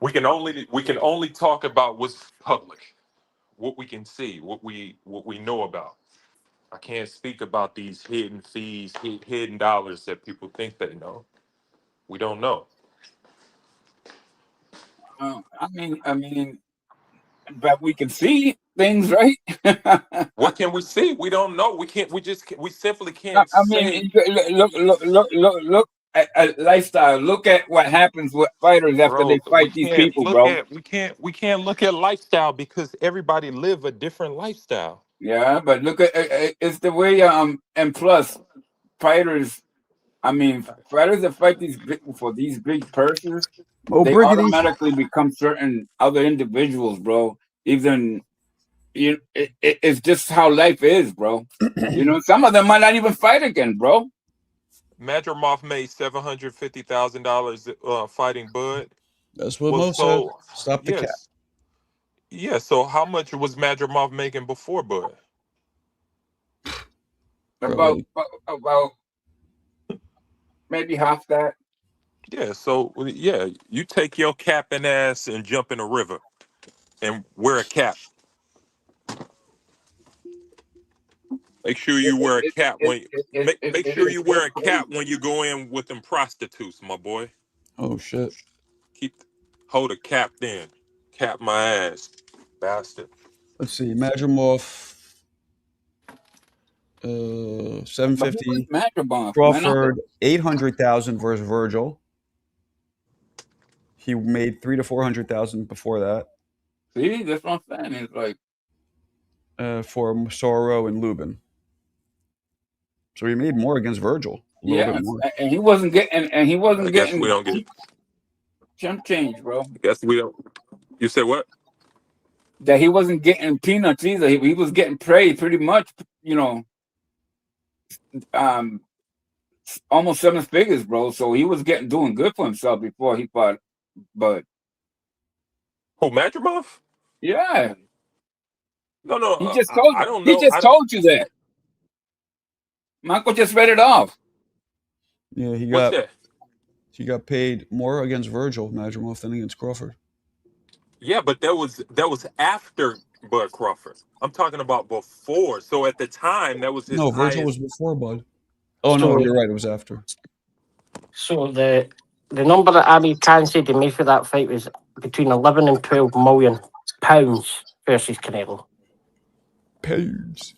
We can only talk about what's public, what we can see, what we know about. I can't speak about these hidden fees, hidden dollars that people think they know. We don't know. I mean, but we can see things, right? What can we see? We don't know. We can't. We simply I can't mean, say. look at lifestyle. Look at what happens with fighters after Bro, they fight these people, bro. we can't look at lifestyle because everybody live a different lifestyle. Yeah, but look at it's the way and plus fighters. I mean, fighters that fight for these big purses, Oh, they Briggity. automatically become certain other individuals, bro. Even it's just how life is, bro. You know, some of them might not even fight again, bro. Madrimov made $750,000 fighting Bud. That's what Well, Mo said. so Stop the cat. yes, yeah. So how much was Madrimov making before Bud? About maybe half that. Yeah. So yeah, you take your cap and ass and jump in a river and wear a cap. Make sure you wear a cap when make sure you wear a cap when you go in with them prostitutes, my boy. Oh shit. Hold a cap then. Cap my ass, bastard. Let's see. Madrimov. 750. Crawford 800,000 versus Virgil. He made 300,000 to 400,000 before that. See, that's what I'm saying. It's like for Soro and Lubin. So he made more against Virgil. A little bit more. And he wasn't getting. I guess we don't get chump change, bro. I guess we don't. You said what? That he wasn't getting peanuts either. He was getting paid pretty much. You know, almost 7 figures, bro. So he was doing good for himself before he fought Bud. Oh, Madrimov? Yeah. No. He just told. I don't know. He just told you that. Marco just read it off. Yeah, he What's got that? He got paid more against Virgil Madrimov than against Crawford. Yeah, but that was after Bud Crawford. I'm talking about before. So at the time, that was his No, Virgil was highest. before Bud. Oh no, So, you're right. It was after. so the number that Amir Khan said he made for that fight was between 11 and 12 million pounds versus Canelo. Pounds.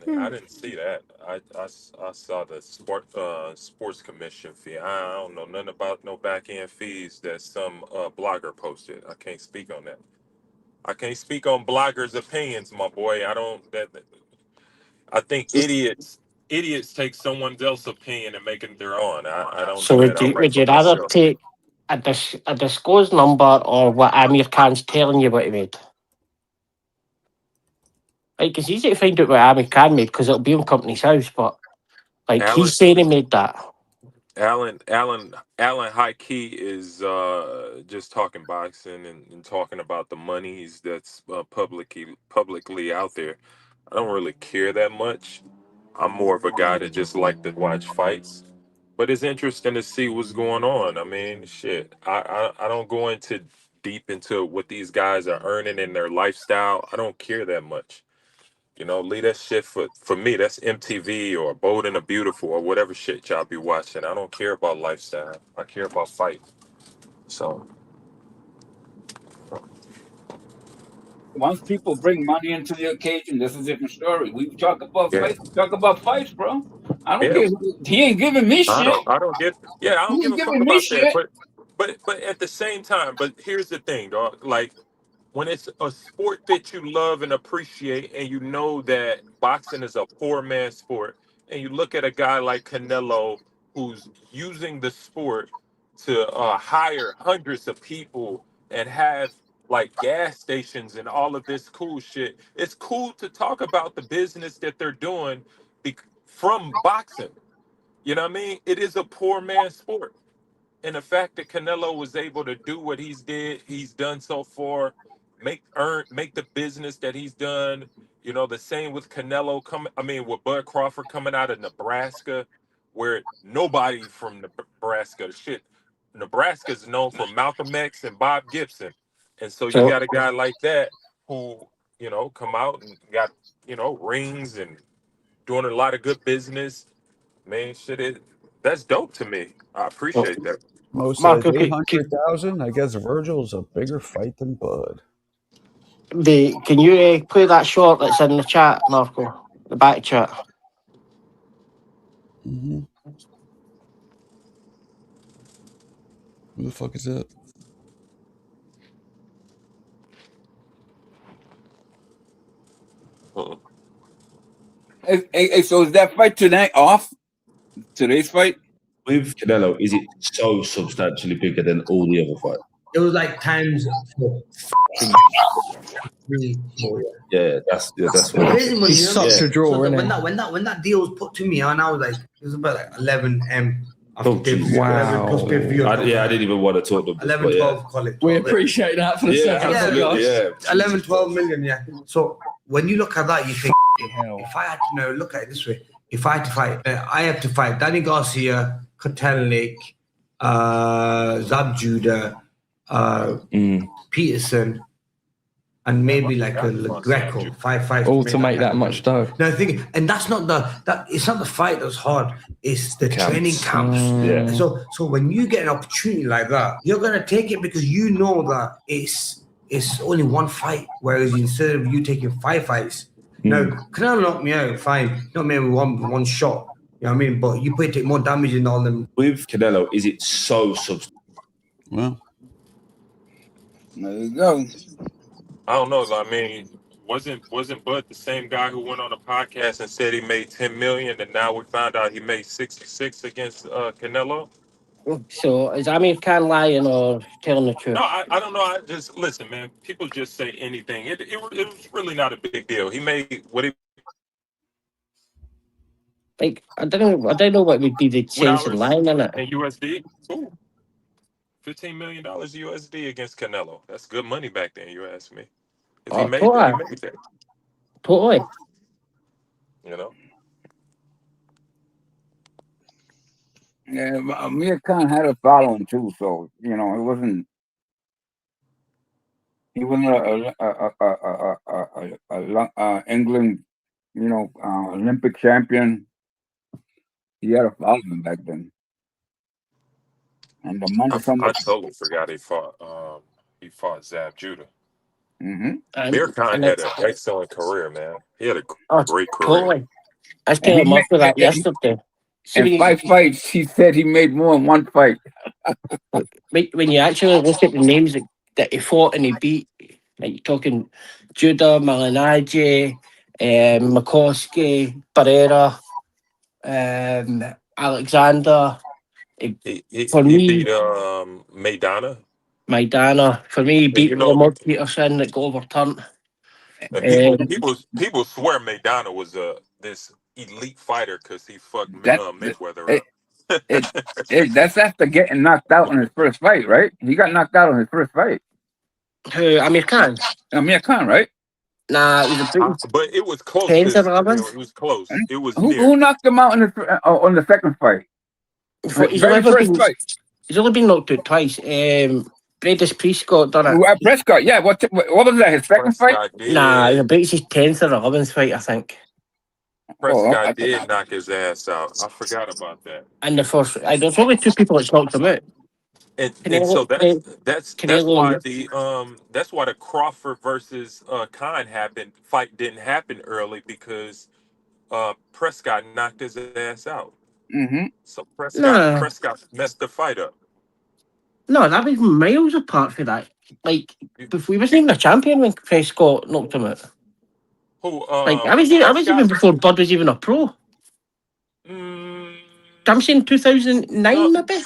I didn't see that. I saw the sports commission fee. I don't know nothing about no back end fees that some blogger posted. I can't speak on that. I can't speak on bloggers' opinions, my boy. I don't. I think idiots take someone else's opinion and make it their own. I don't So do that. I write would for you rather myself. take a disclosed number or what Amir Khan's telling you what he made? Like, it's easy to find out what Amir Khan made because it'll be on Company's House, but like Alan he's saying he made that. Alan High Key is just talking boxing and talking about the monies that's publicly out there. I don't really care that much. I'm more of a guy that just like to watch fights. But it's interesting to see what's going on. I mean, shit. I don't go into deep into what these guys are earning in their lifestyle. I don't care that much. You know, leave that shit for me. That's MTV or Bold and the Beautiful or whatever shit y'all be watching. I don't care about lifestyle. I care about fight. So Once people bring money into the occasion, that's a different story. We talk about yeah, fights. We talk about fights, bro. I don't yeah. care. He ain't giving me shit. I don't get. Yeah, I don't He give ain't a fuck giving me about that. shit. But at the same time, but here's the thing, dog. Like when it's a sport that you love and appreciate, and you know that boxing is a poor man's sport, and you look at a guy like Canelo who's using the sport to hire hundreds of people and have like gas stations and all of this cool shit. It's cool to talk about the business that they're doing from boxing. You know what I mean? It is a poor man's sport. And the fact that Canelo was able to do what he's done so far, make the business that he's done. You know, the same with Canelo with Bud Crawford coming out of Nebraska, where nobody from Nebraska, shit, Nebraska's known for Malcolm X and Bob Gibson. And so you So got a guy like that who, come out and got, rings and doing a lot of good business. Man, that's dope to me. I appreciate that. Mo says Marco, 800,000. I guess Virgil's a bigger fight than Bud. can you play that short that's in the chat, Marco? The back chat. Mm-hmm. Who the fuck is that? Hey, so is that fight tonight off? Today's fight? With Canelo, is it so substantially bigger than all the other fights? It was like times for three, four. Yeah, that's what Crazy money, He's you know? such a draw, So isn't when that deal was put to me, and I was like, it was about like 11 M after Oh, pay-per-view, geez. 11 plus Wow. pay-per-view. I didn't even want to talk to them. 11, 12, call it. We 12. appreciate that for the Yeah, second absolutely. podcast. Yeah. 11, 12 million, yeah. So when you look at that, you think, Hell. if I had to know, look at it this way. If I had to fight, I have to fight Danny Garcia, Kotelnik, Zab Judah, Peterson, and maybe like a Greco, 5 All to make that much dough. No, and that's not it's not the fight that's hard. It's the Camps. training camps. Yeah. So when you get an opportunity like that, you're gonna take it because you know that it's only one fight. Whereas instead of you taking 5 fights, no, Canelo knocked me out, fine. Not maybe one shot. You know what I mean? But you probably take more damage than all them. With Canelo, is it so substantial? Well, There you go. I don't know. I mean, wasn't Bud the same guy who went on a podcast and said he made 10 million, and now we found out he made 66 against Canelo? So is Amir Khan lying or telling the truth? No, I don't know. I just listen, man. People just say anything. It was really not a big deal. He made what he Like I don't know what would be the sense in lying in it. in USD. Cool. $15 million USD against Canelo. That's good money back then. You ask me. If he made that, he made that. Totally. You know. Yeah, Amir Khan had a following too, so it wasn't. He wasn't England, Olympic champion. He had a following back then, and the money from I it. totally forgot he fought Zab Judah. Mm-hmm. Amir Khan And had an excellent career, man. He had a oh, great career. totally. I was And he telling Murphy made that yesterday. See, in 5 fights. He said he made more in one fight. when you actually look at the names that he fought and he beat, like you're talking Judah, Malinaji, McCoskey, Barrera, Alexander. For He me, beat Maidana. Maidana. For me, he And beat Lamont Peterson that got overturned. and people swear Maidana was this elite fighter because he fucked Mayweather up. That's after getting knocked out in his first fight, right? He got knocked out in his first fight. Who, Amir Khan? Amir Khan, right? Nah, it was a pretty But it was close. 10 'Cause, or 11. it was close. It was Who near. knocked him out on the second fight? He's Very first fight. He's only been knocked out twice. Bradis Prescott done it. Prescott, yeah. What was that? His second fight? Nah, it was his 10th or 11th fight, I think. Prescott did knock his ass out. I forgot about that. And the first, there's only two people that's knocked him out. And Canelo- so that's Canelo why and- that's why the Crawford versus Khan fight didn't happen early because Prescott knocked his ass out. Mm-hmm. So Prescott messed the fight up. No, that was miles apart for that. Like, before he wasn't even a champion when Prescott knocked him out. Who? I was even before Bud was even a pro. I'm saying 2009, maybe.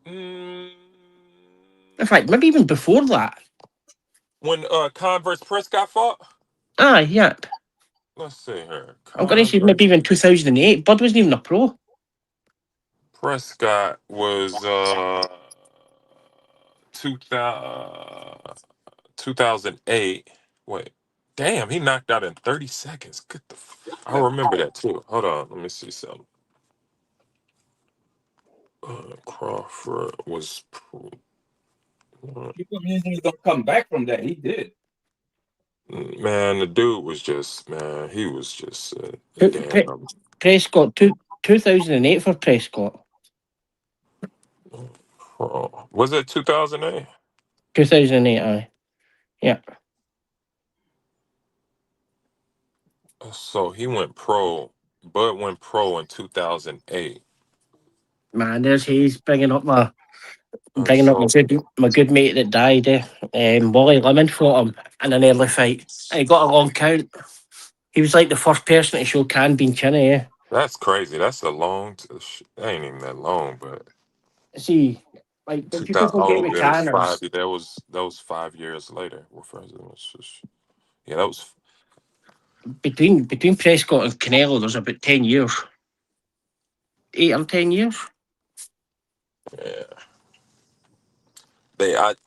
In fact, maybe even before that. When Khan versus Prescott fought? Yeah. Let's see here. I'm going to say maybe even 2008. Bud wasn't even a pro. Prescott was 2008. Wait. Damn, he knocked out in 30 seconds. I remember that too. Hold on, let me see something. Crawford was pro. People usually don't come back from that. He did. Man, the dude was just, he was just damn. Prescott, 2008 for Prescott. Was it 2008? 2008, aye. Yeah. So he went pro. Bud went pro in 2008. Man, there's he's bringing up my good mate that died. Wally Lemon fought him in an early fight, and he got a long count. He was like the first person to show Khan being chinny. Yeah. That's crazy. That's a long. That ain't even that long, but see, like when people forget with Khan, that was 5 years later. Yeah, that was between Prescott and Canelo. There's about 10 years, 8 or 10 years. Yeah.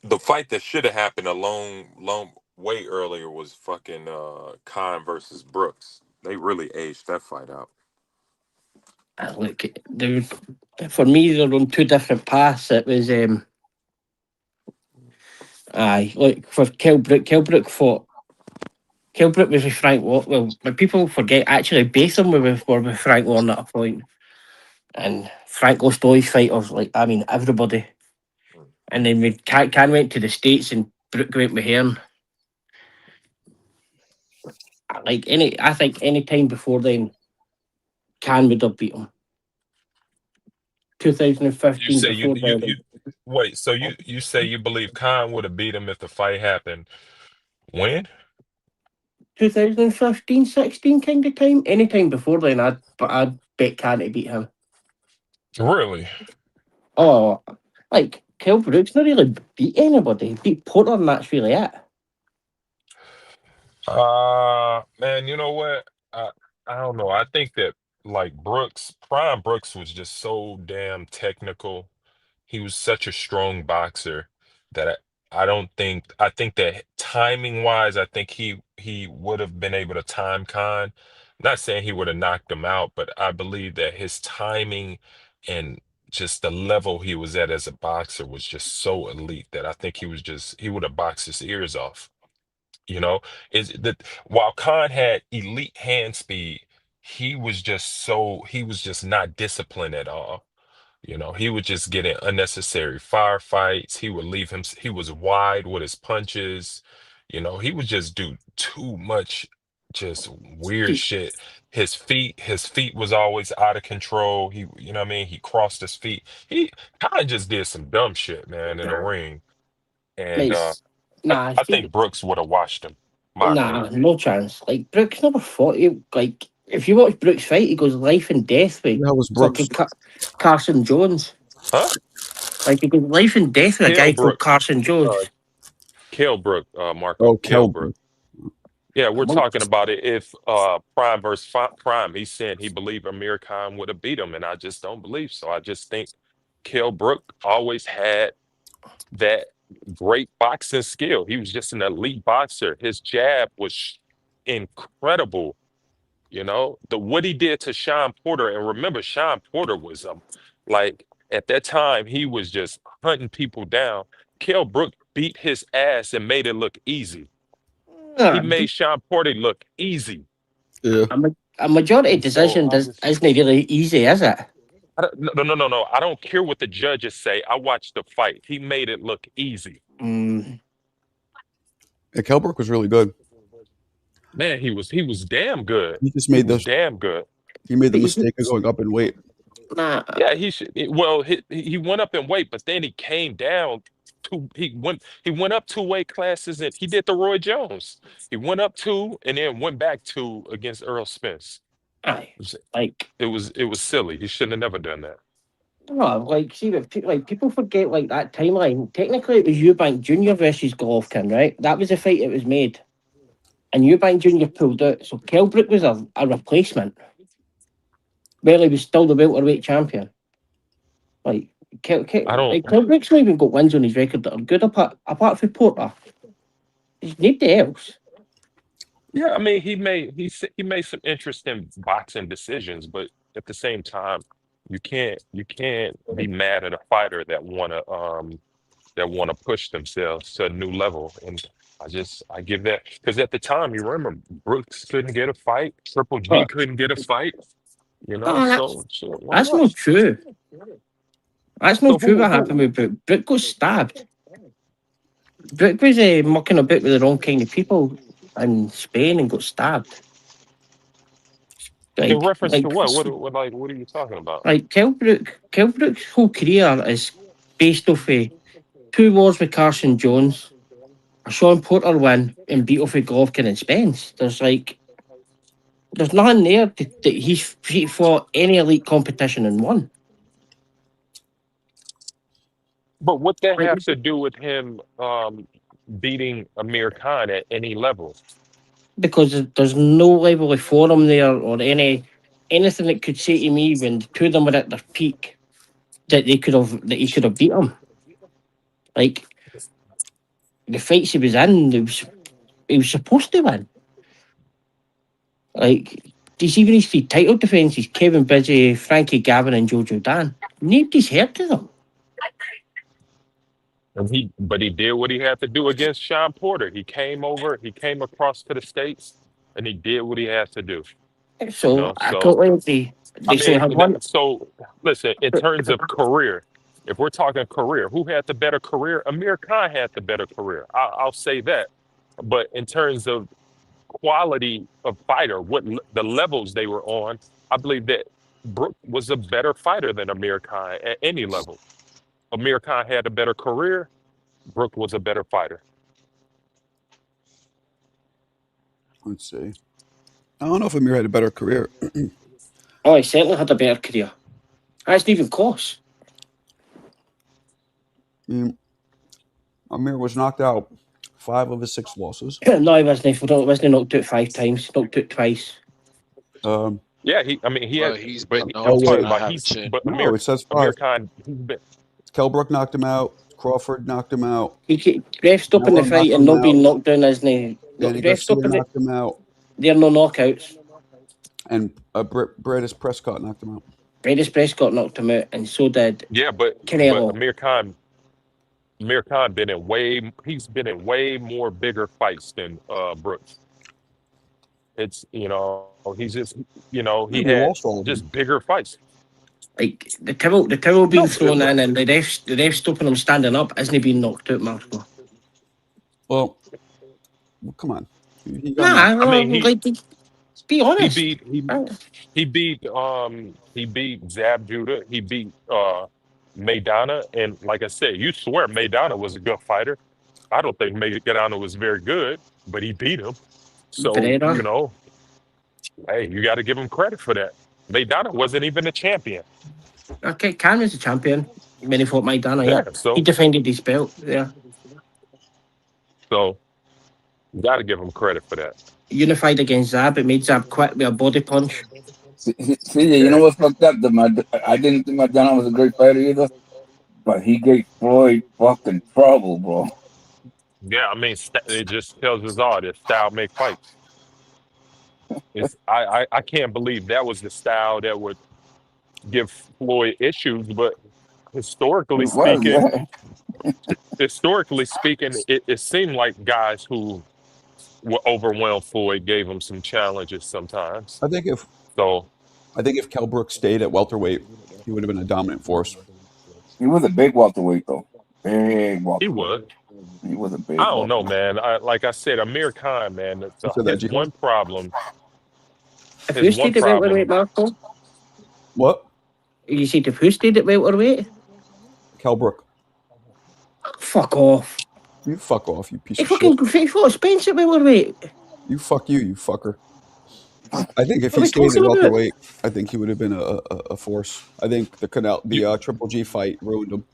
The fight that should have happened a long way earlier was fucking Khan versus Brooks. They really aged that fight out. Look, for me, they're on two different paths. It was look for Kell Brook fought. Kell Brook was with Frank Warren. Well, when people forget, actually, both of them were with Frank Warren at a point. And Frank lost all his fighters, everybody. And then when Khan went to the States and Brook went with Hearn. I think any time before then, Khan would have beat him. 2015. You say wait. So you say you believe Khan would have beat him if the fight happened? When? 2015, 16 kind of time. Any time before then, I'd bet Khan to beat him. Really? Oh, like Kell Brook's not really beat anybody. He beat Porter, and that's really it. Man, you know what? I don't know. I think that like Prime Brooks was just so damn technical. He was such a strong boxer that I think that timing wise, I think he would have been able to time Khan. Not saying he would have knocked him out, but I believe that his timing and just the level he was at as a boxer was just so elite that I think he would have boxed his ears off. You know, is that while Khan had elite hand speed, he was just not disciplined at all. You know, he would just get in unnecessary firefights. He was wide with his punches. You know, he would just do too much, just weird See, shit. His feet was always out of control. You know what I mean? He crossed his feet. He kind of just did some dumb shit, man, in the ring. And it's, I, nah, I see, think Brooks would have watched him, my nah, opinion. no chance. Like Brooks never fought you. Like if you watch Brooks fight, he goes life and death Who with the hell was fucking Brooks? Carson Jones. Huh? Like he goes life and death with a Kell guy called Brook. Carson Jones. Kell Brook, Marco. Oh, Kell Brook. Kelbrook. Yeah, we're Well, talking about it. If Prime versus Prime, he said he believed Amir Khan would have beat him, and I just don't believe so. I just think Kell Brook always had that great boxing skill. He was just an elite boxer. His jab was incredible. You know, what he did to Sean Porter, and remember, Sean Porter was like at that time he was just hunting people down. Kell Brook beat his ass and made it look easy. He nah, made Sean Porter look easy. Yeah. a majority And so decision I was, isn't really easy, is it? no. I don't care what the judges say. I watched the fight. He made it look easy. Mm, Yeah, Kelbrook was really good. Man, he was damn good. He just He made was the damn good. mistake but you, of going up in weight. nah, Yeah, well, he went up in weight, but then he came down he went up 2 weight classes and he did the Roy Jones. He went up 2 and then went back 2 against Earl Spence. aye, It was like it was silly. He shouldn't have never done that. no, like see, but like people forget like that timeline. Technically, it was Eubank Junior versus Golovkin, right? That was the fight it was made, and Eubank Junior pulled out. So Kell Brook was a replacement. Barely was still the welterweight champion. Like I don't Kell Brook's not even got wins on his record that are good apart from Porter. There's nobody else. Yeah, I mean he made some interesting boxing decisions, but at the same time, you can't be mad at a fighter that wanna push themselves to a new level. And I give that because at the time you remember Brooks couldn't get a fight, Triple G But couldn't get a fight, no, so why that's not? not true. That's So not true. What happened with Brook? Brook got stabbed. Brook was mucking about with the wrong kind of people in Spain and got stabbed. in Like, reference to like, what? What are you talking about? like Kell Brook's whole career is based off of 2 wars with Carson Jones, a Sean Porter win, and beat off of Golovkin and Spence. There's nothing there that he fought any elite competition and won. But what that Like, have to do with him beating Amir Khan at any level? because there's no level of forum there or anything that could say to me when the two of them were at their peak that he could have beat him. Like the fights he was in, he was supposed to win. Like these even his 3 title defences, Kevin Busy, Frankie Gavin and Jojo Dan. Nobody's heard of them. But he did what he had to do against Sean Porter. He came across to the States and he did what he had to do. So I So totally agree. I They still mean, have one. so listen, in terms of career, if we're talking career, who had the better career? Amir Khan had the better career. I'll say that. But in terms of quality of fighter, the levels they were on, I believe that Brook was a better fighter than Amir Khan at any level. Amir Khan had a better career. Brook was a better fighter. Let's see. I don't know if Amir had a better career. Oh, he certainly had a better career. That's not even close. I mean, Amir was knocked out 5 of his 6 losses. No, he wasn't. He wasn't knocked out 5 times. Knocked out twice. Yeah, he Well, had. he's been I'm known for talking wait. not about having chin. but No, Amir it says Amir 5. Khan. Kelbrook knocked him out. Crawford knocked him out. Ref stopping the Canelo fight knocked and him not out. being knocked down, isn't he? Danny Ref Garcia stopping it. knocked him out. They're no knockouts. And Bradis Prescott knocked him out. Brady Prescott knocked him out, and so did Yeah, but Canelo. Amir Khan he's been in way more bigger fights than Brooks. It's he's just he And he had lost all of them. just bigger fights. Like the towel being No, thrown but- in, and the refs stopping him standing up, isn't he being knocked out, Marco? Well, come on. He got knocked. Nah, I mean, like, be honest. he beat Zab Judah. He beat Maidana, and like I said, you swear Maidana was a good fighter. I don't think Maidana was very good, but he beat him. So Pereira. hey, you got to give him credit for that. Maidana wasn't even a champion. Okay, Khan was the champion when he fought Maidana. Yeah, so he defended his belt. Yeah, so you got to give him credit for that. unified against Zab. It made Zab quit with a body punch. See, you know what's fucked up? I didn't think Maidana was a great fighter either, but he gave Floyd fucking trouble, bro. Yeah, I mean, it just tells us all that style make fights. I can't believe that was the style that would give Floyd issues, but historically It was, speaking, yeah. it seemed like guys who were overwhelmed Floyd gave him some challenges sometimes. I think if Kell Brooks stayed at welterweight, he would have been a dominant force. He was a big welterweight, though. Big welterweight. He was. He was a big. I don't know, man. Like I said, Amir Khan, man. His one problem. If who stayed at welterweight, Marco? What? You said if who stayed at welterweight? Kell Brook. Fuck off. You fuck off, you piece He of fucking shit. fought Spence at welterweight. You fucker. I think if he stayed at welterweight, I think he would have been a force. I think the Triple G fight ruined him.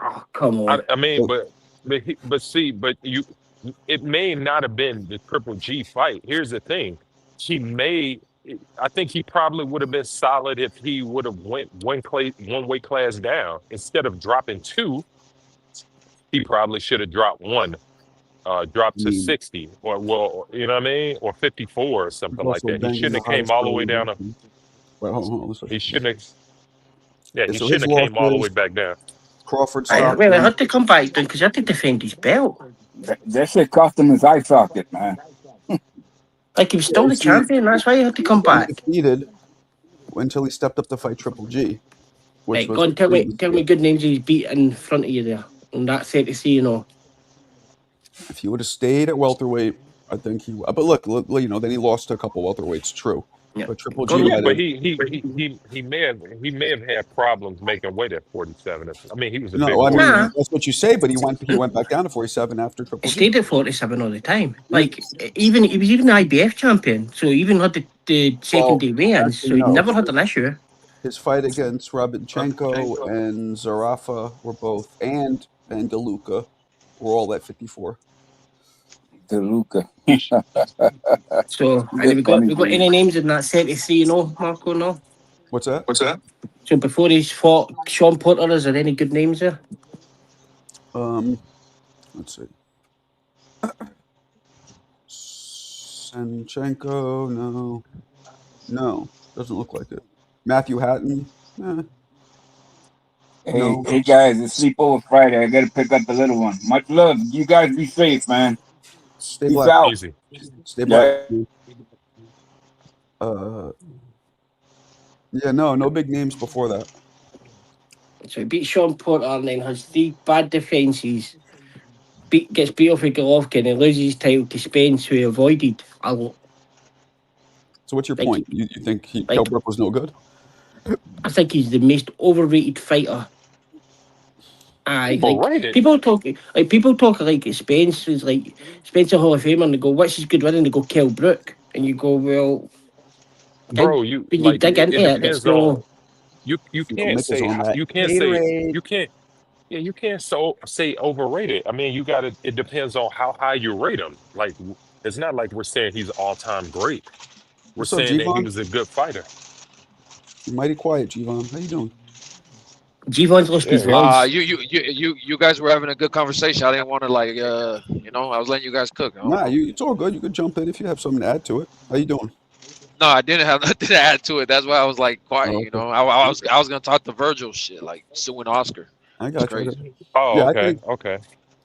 Oh, come on. I mean, it may not have been the Triple G fight. Here's the thing. I think he probably would have been solid if he would have went one weight class down. Instead of dropping 2, he probably should have dropped 1. Dropped to 60 or you know what I mean? Or 54 or something like that. He shouldn't have came all the way down. Wait, hold on. He shouldn't have. Yeah, he so shouldn't have came all the way back down. Crawford Well, I had to come back down because I had to defend his belt. That shit cost him his eye socket, man. Like he was still the champion. That's why he had to come back. Defeated until he stepped up to fight Triple G. Right, go on, tell me good names he's beat in front of you there. And that's it to see, If he would have stayed at welterweight, I think he. But look, then he lost to a couple welterweights. True. Yeah. But Triple G. But he may have had problems making weight at 47. I mean, he was a big boy. That's what you say. But he went back down to 47 after Triple G. He stayed at 47 all the time. Like he was even the IBF champion, so he even had the second day weigh-ins, so he never had an issue. His fight against Rabchenko and Zarafa were both, and DeLuca were all at 54. DeLuca. So we got any names in that set to see, Marco? No. What's that? So before he's fought Sean Porter, is there any good names there? Let's see. Sanchenko, no, doesn't look like it. Matthew Hatton, Hey guys, it's Sleepover Friday. I gotta pick up the little one. Much love. You guys be safe, man. Stay Peace black. out. Easy. Stay black. No big names before that. So he beat Sean Porter and then has 3 bad defences. Gets beat off with Golovkin and loses his title to Spence, who he avoided a lot. So what's your point? You think Kell Brook was no good? I think he's the most overrated fighter. People talk like Spence is like Spencer Hall of Famer, and they go, "What's his good win?" And they go, "Kell Brook," and you go, "Well, bro, when you dig into it, it's no." You can't say overrated. I mean, it depends on how high you rate him. Like, it's not like we're saying he's all-time great. We're saying that he was a good fighter. You're mighty quiet, Gvon. How you doing? Gvon's lost his voice. You guys were having a good conversation. I didn't want to I was letting you guys cook. Nah, it's all good. You could jump in if you have something to add to it. How you doing? No, I didn't have nothing to add to it. That's why I was like quiet. Oh, You know, I was gonna talk the Virgil shit, like suing Oscar. I It's got you. crazy. Oh, Yeah, okay, okay.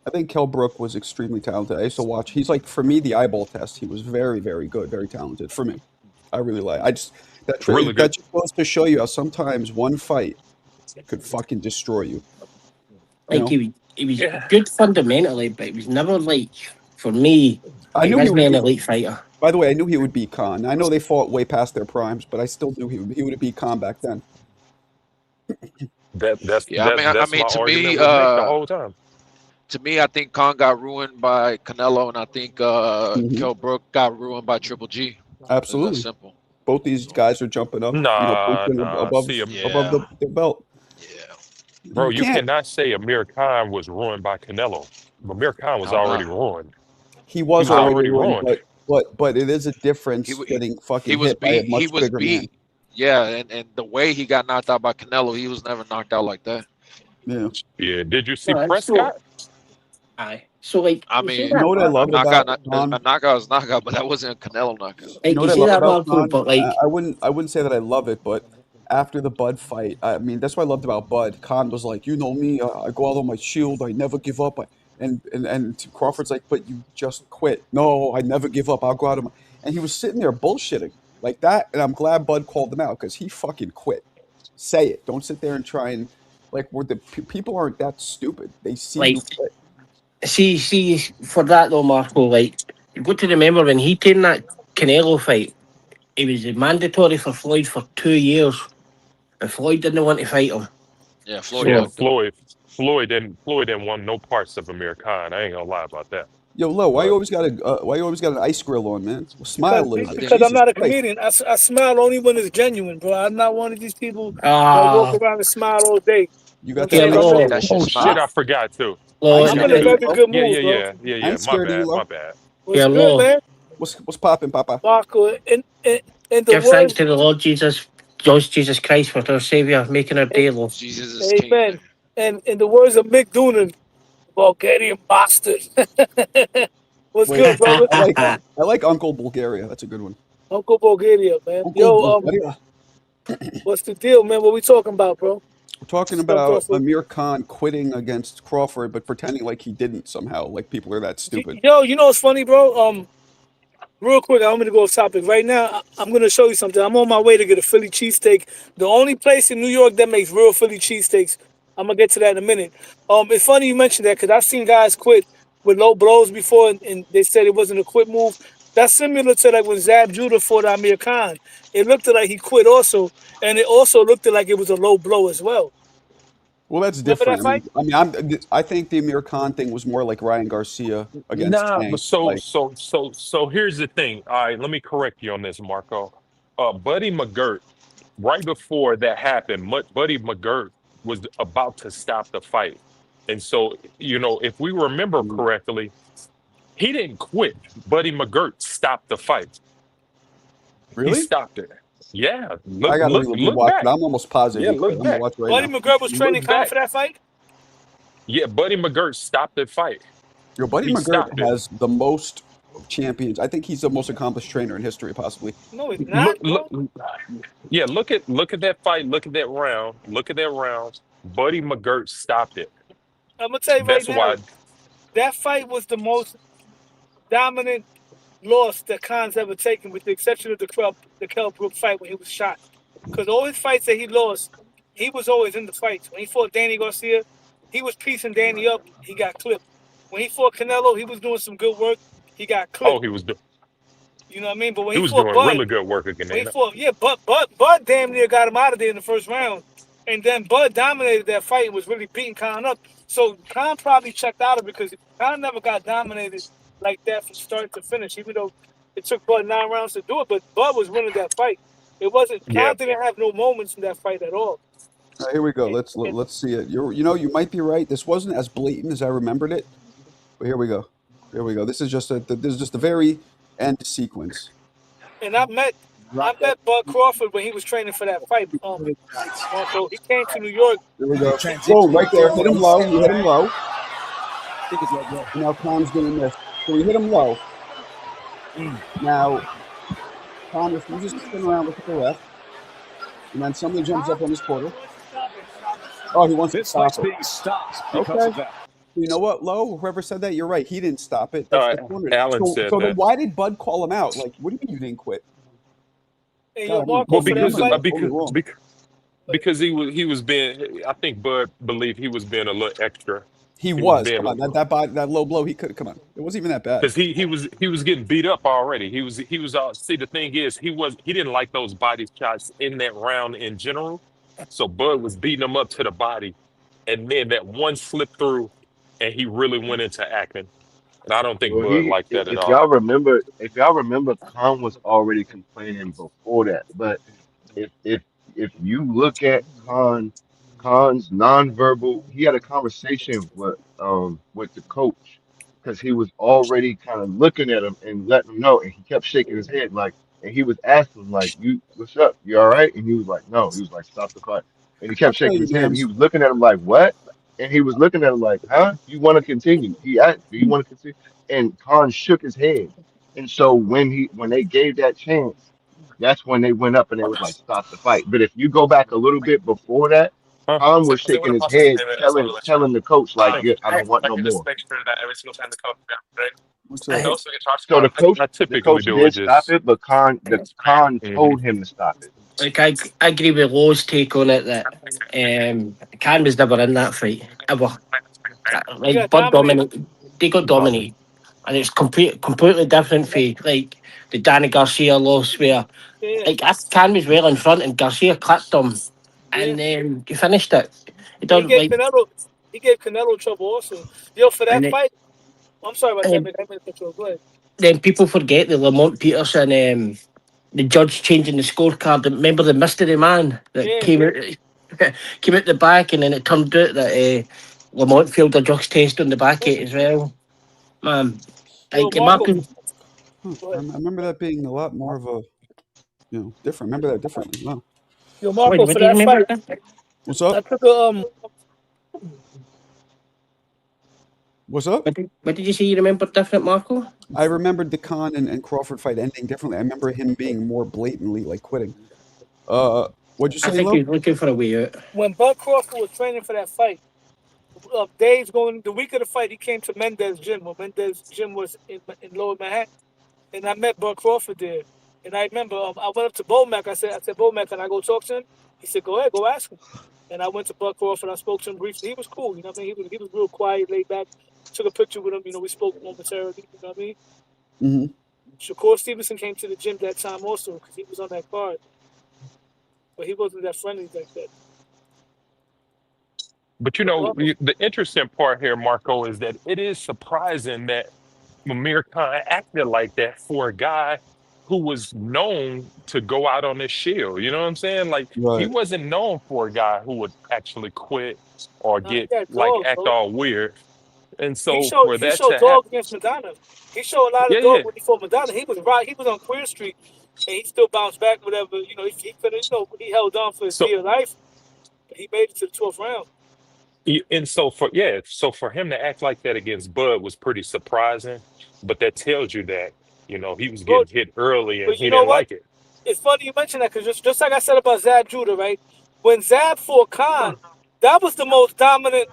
I think Kell Brook was extremely talented. I used to watch. He's like, for me, the eyeball test. He was very, very good, very talented. For me, I really like. I just Really that good. just goes to show you how sometimes one fight could fucking destroy you. You Like know, he was Yeah. good fundamentally, but he was never like, for me, I he knew he wasn't an would. elite fighter. By the way, I knew he would beat Khan. I know they fought way past their primes, but I still knew he would have beat Khan back then. That's Yeah, I that's mean, my to argument me, with Nick the whole time. I think Khan got ruined by Canelo, and I think Mhm. Kell Brook got ruined by Triple G. It's that Absolutely, simple. both these guys are jumping up. Nah, Punching nah. above See, Yeah, the belt. yeah. bro, You you can't. cannot say Amir Khan was ruined by Canelo. Amir Khan was How already not? ruined. He He was was How? already already ruined, ruined. but it is a difference He wa- getting he fucking was hit by a beat. He much was bigger man. beat. Yeah, and the way he got knocked out by Canelo, he was never knocked out like that. Yeah. Yeah. Did you see No, so Prescott? aye. So like I you see mean, You know that, what I a love knockout, about a Khan? knockout is knockout, but that wasn't a Canelo knockout. You like know you what I see love that about Marco, Khan? but like I wouldn't say that I love it, but after the Bud fight, I mean, that's what I loved about Bud. Khan was like, you know me, I go out on my shield, I never give up. And Crawford's like, but you just quit. No, I never give up. I'll go out on my, and he was sitting there bullshitting like that. And I'm glad Bud called him out because he fucking quit. Say it. Don't sit there and try and like people aren't that stupid. They see like you quit. see for that though, Marco, like you got to remember when he came that Canelo fight, it was mandatory for Floyd for 2 years. And Floyd didn't want to fight him. Yeah, Floyd Yeah, So fucked up. Floyd didn't want no parts of Amir Khan. I ain't gonna lie about that. Yo, Lo, why you But always got an ice grill on, man? Well, smile a I little bit. think Because I'm Jesus not a Christ. comedian. I smile only when it's genuine, bro. I'm not one of these people that walk ah around and smile all day. You You know what I'm got that yeah, saying? ice Lo, that grill? shit oh shit, I smile. forgot too. I Lo, ain't I'm and in a scared of you, very Lo. good Yeah, mood, yeah, bro. yeah, yeah, I yeah. ain't My scared of you, bad, Lo. my bad. What's yeah, good, Lo, man? What's popping, Papa? Marco, in the give thanks words, to the Lord Jesus Christ for our Saviour, making our day, Lo. Jesus is king, amen. nigga. And in the words of Mick Doonan, Bulgarian bastard. What's Wait, good, brother? I like Uncle Bulgaria. That's a good one. Uncle Bulgaria, man. Uncle Yo, Bulgaria. what's the deal, man? What we talking about, bro? We're talking Stumped about off with. Amir Khan quitting against Crawford, but pretending like he didn't somehow. Like people are that stupid. Yo, you know what's funny, bro? Real quick, I'm gonna go off topic. Right now, I'm gonna show you something. I'm on my way to get a Philly cheesesteak. The only place in New York that makes real Philly cheesesteaks. I'm gonna get to that in a minute. It's funny you mentioned that because I've seen guys quit with low blows before, and they said it wasn't a quit move. That's similar to like when Zab Judah fought Amir Khan. It looked like he quit also, and it also looked like it was a low blow as well. Well, that's Remember that different. fight? I think the Amir Khan thing was more like Ryan Garcia against Nah, but Tank. Like, so here's the thing. All right, let me correct you on this, Marco. Buddy McGirt, right before that happened, Buddy McGirt was about to stop the fight. And so, if we remember correctly, he didn't quit. Buddy McGirt stopped the fight. He really? stopped it. Yeah. I Look, gotta look, look rewatch it. back. I'm almost positive Yeah, he quit. look I'm gonna back. watch it right Buddy now. McGirt was training Look Khan back. for that fight. Yeah, Buddy McGirt stopped the fight. Your buddy He McGirt stopped it. has the most champions. I think he's the most accomplished trainer in history, possibly. No, he's Look, not, bro. look, yeah, look at that fight. Look at that round. Look at that round. Buddy McGirt stopped it. I'm gonna tell you right That's now. why. That fight was the most dominant loss that Khan's ever taken, with the exception of the Kell Brook fight when he was shot. Because all his fights that he lost, he was always in the fights. When he fought Danny Garcia, he was piecing Danny up. He got clipped. When he fought Canelo, he was doing some good work. He got Oh, clipped. he was You know what I mean? But when he he was fought doing Bud, really good work again. when he fought, yeah, Bud damn near got him out of there in the first round. And then Bud dominated that fight and was really beating Khan up. So Khan probably checked out of it because Khan never got dominated like that from start to finish, even though it took Bud 9 rounds to do it. But Bud was winning that fight. It wasn't, Yeah. Khan didn't have no moments in that fight at all. All right, here we go. And, Let's and, let's see it. You might be right. This wasn't as blatant as I remembered it, but here we go. Here we go. This is just the very end sequence. and I met Bud Crawford when he was training for that fight. So he came to New York. Here we go. Boom, right there. Hit him low. You hit him low. And now Khan's doing this. So we hit him low. Now Khan refuses to spin around, look at the ref, and then somebody jumps up on his quarter. Oh, he wants to stop it. Okay. You know what, Lowe? Whoever said that, you're right. He didn't stop it. That's the corner. Alan So, said so then that. why did Bud call him out? Like, what do you mean you didn't quit? Hey, God, yo, I mean, Marco, Well, for that because fight, totally wrong. because he was being. I think Bud believed he was being a little extra. He was was. being Come on, that low blow. He could. Come on, it wasn't even that bad. because he was getting beat up already. He was see, the thing is he didn't like those body shots in that round in general. So Bud was beating him up to the body, and then that one slipped through, and he really went into acting. And I don't think Well, Bud liked that at if all. y'all remember, Khan was already complaining before that. But if if if you look at Khan's nonverbal, he had a conversation with the coach because he was already kind of looking at him and letting him know, and he kept shaking his head like, and he was asking him like, "You, what's up? You all right?" And he was like, "No." He was like, "Stop the fight," and he I'll kept tell shaking you, his head. And he Dams. was looking at him like, "What?" And he was looking at him like, "Huh? You want to continue?" He asked, "Do you want to continue?" And Khan shook his head. And so when they gave that chance, that's when they went up and they was like, stop the fight. But if you go back a little bit before that, Huh? Khan was shaking his head, telling the coach like, Thank yeah, you. I don't want no more. What's I up? hit So I the typically coach do it did stop just. it, but Khan Mhm. told him to stop it. like I agree with Lowe's take on it that Khan was never in that fight ever. he Like got Bud dominated. dominated, they got But dominated, and it's completely different for like the Danny Garcia loss where Yeah, like Khan was well in front and Garcia clipped him, yeah. and he finished it. He And done like he gave Canelo trouble also. Yo, for that and it, fight, I'm sorry about that, um, man. I meant to control. Go ahead. then people forget that Lamont Peterson, the judge changing the scorecard. Remember the mystery man that Yeah, came out, came out the back, and then it turned out that Lamont failed a drugs test on the back eight as well. Man, yo, like Marco, Marcus, go I ahead. remember that being a lot more of a, different. Remember that differently. Wow. Yo, what, Marco, what for do you that remember? fight, What's I up? took a What's up? What did you say you remember different, Marco? I remembered the Khan and Crawford fight ending differently. I remember him being more blatantly like quitting. What'd you I say, think Lo? he was looking for a way out. when Bud Crawford was training for that fight. Days going the week of the fight, he came to Mendez Gym. When Mendez Gym was in Lower Manhattan, and I met Bud Crawford there. And I remember I went up to Bomac. I said, Bomac, can I go talk to him? He said, go ahead, go ask him. And I went to Bud Crawford. I spoke to him briefly. He was cool. You know what I mean? He was real quiet, laid back. Took a picture with him. You know, we spoke momentarily. You know what I mean? Mm-hmm. Shakur Stevenson came to the gym that time also because he was on that card, but he wasn't that friendly like that. But But, the interesting part here, Marco, is that it is surprising that Amir Khan acted like that for a guy who was known to go out on his shield. You know what I'm saying? Like he Right. wasn't known for a guy who would actually quit or he get got like dogs, act bro. all weird. And He so showed for he that showed to dog happen, against Madonna. He showed a lot of yeah, dog yeah. when he fought Madonna. He was right. He was on Queer Street, and he still bounced back. Whatever you know, he could he held on for his So dear life. But he made it to the 12th round. and so for him to act like that against Bud was pretty surprising. But that tells you that he was Bro, getting hit early and but he you know didn't what? like it. It's funny you mention that because just like I said about Zab Judah, right? When Zab fought Khan, that was the most dominant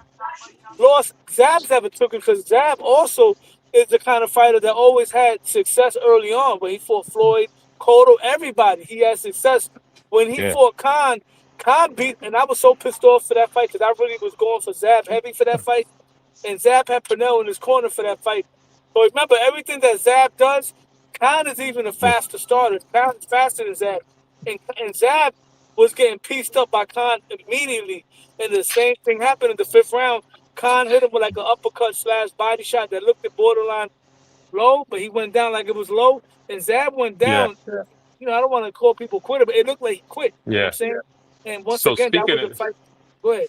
loss Zab's ever took because Zab also is the kind of fighter that always had success early on. When he fought Floyd, Cotto, everybody, he had success. When he Yeah, fought Khan beat, and I was so pissed off for that fight because I really was going for Zab heavy for that fight, and Zab had Pernell in his corner for that fight. But remember, everything that Zab does, Khan is even a yeah, faster starter. Khan is faster than Zab, and Zab was getting pieced up by Khan immediately. And the same thing happened in the 5th round. Khan hit him with like an uppercut / body shot that looked at borderline low, but he went down like it was low. And Zab went yeah, down. I don't want to call people quitter, but it looked like he quit. You know what I'm yeah. saying? And once So again, that was a fight. Go ahead.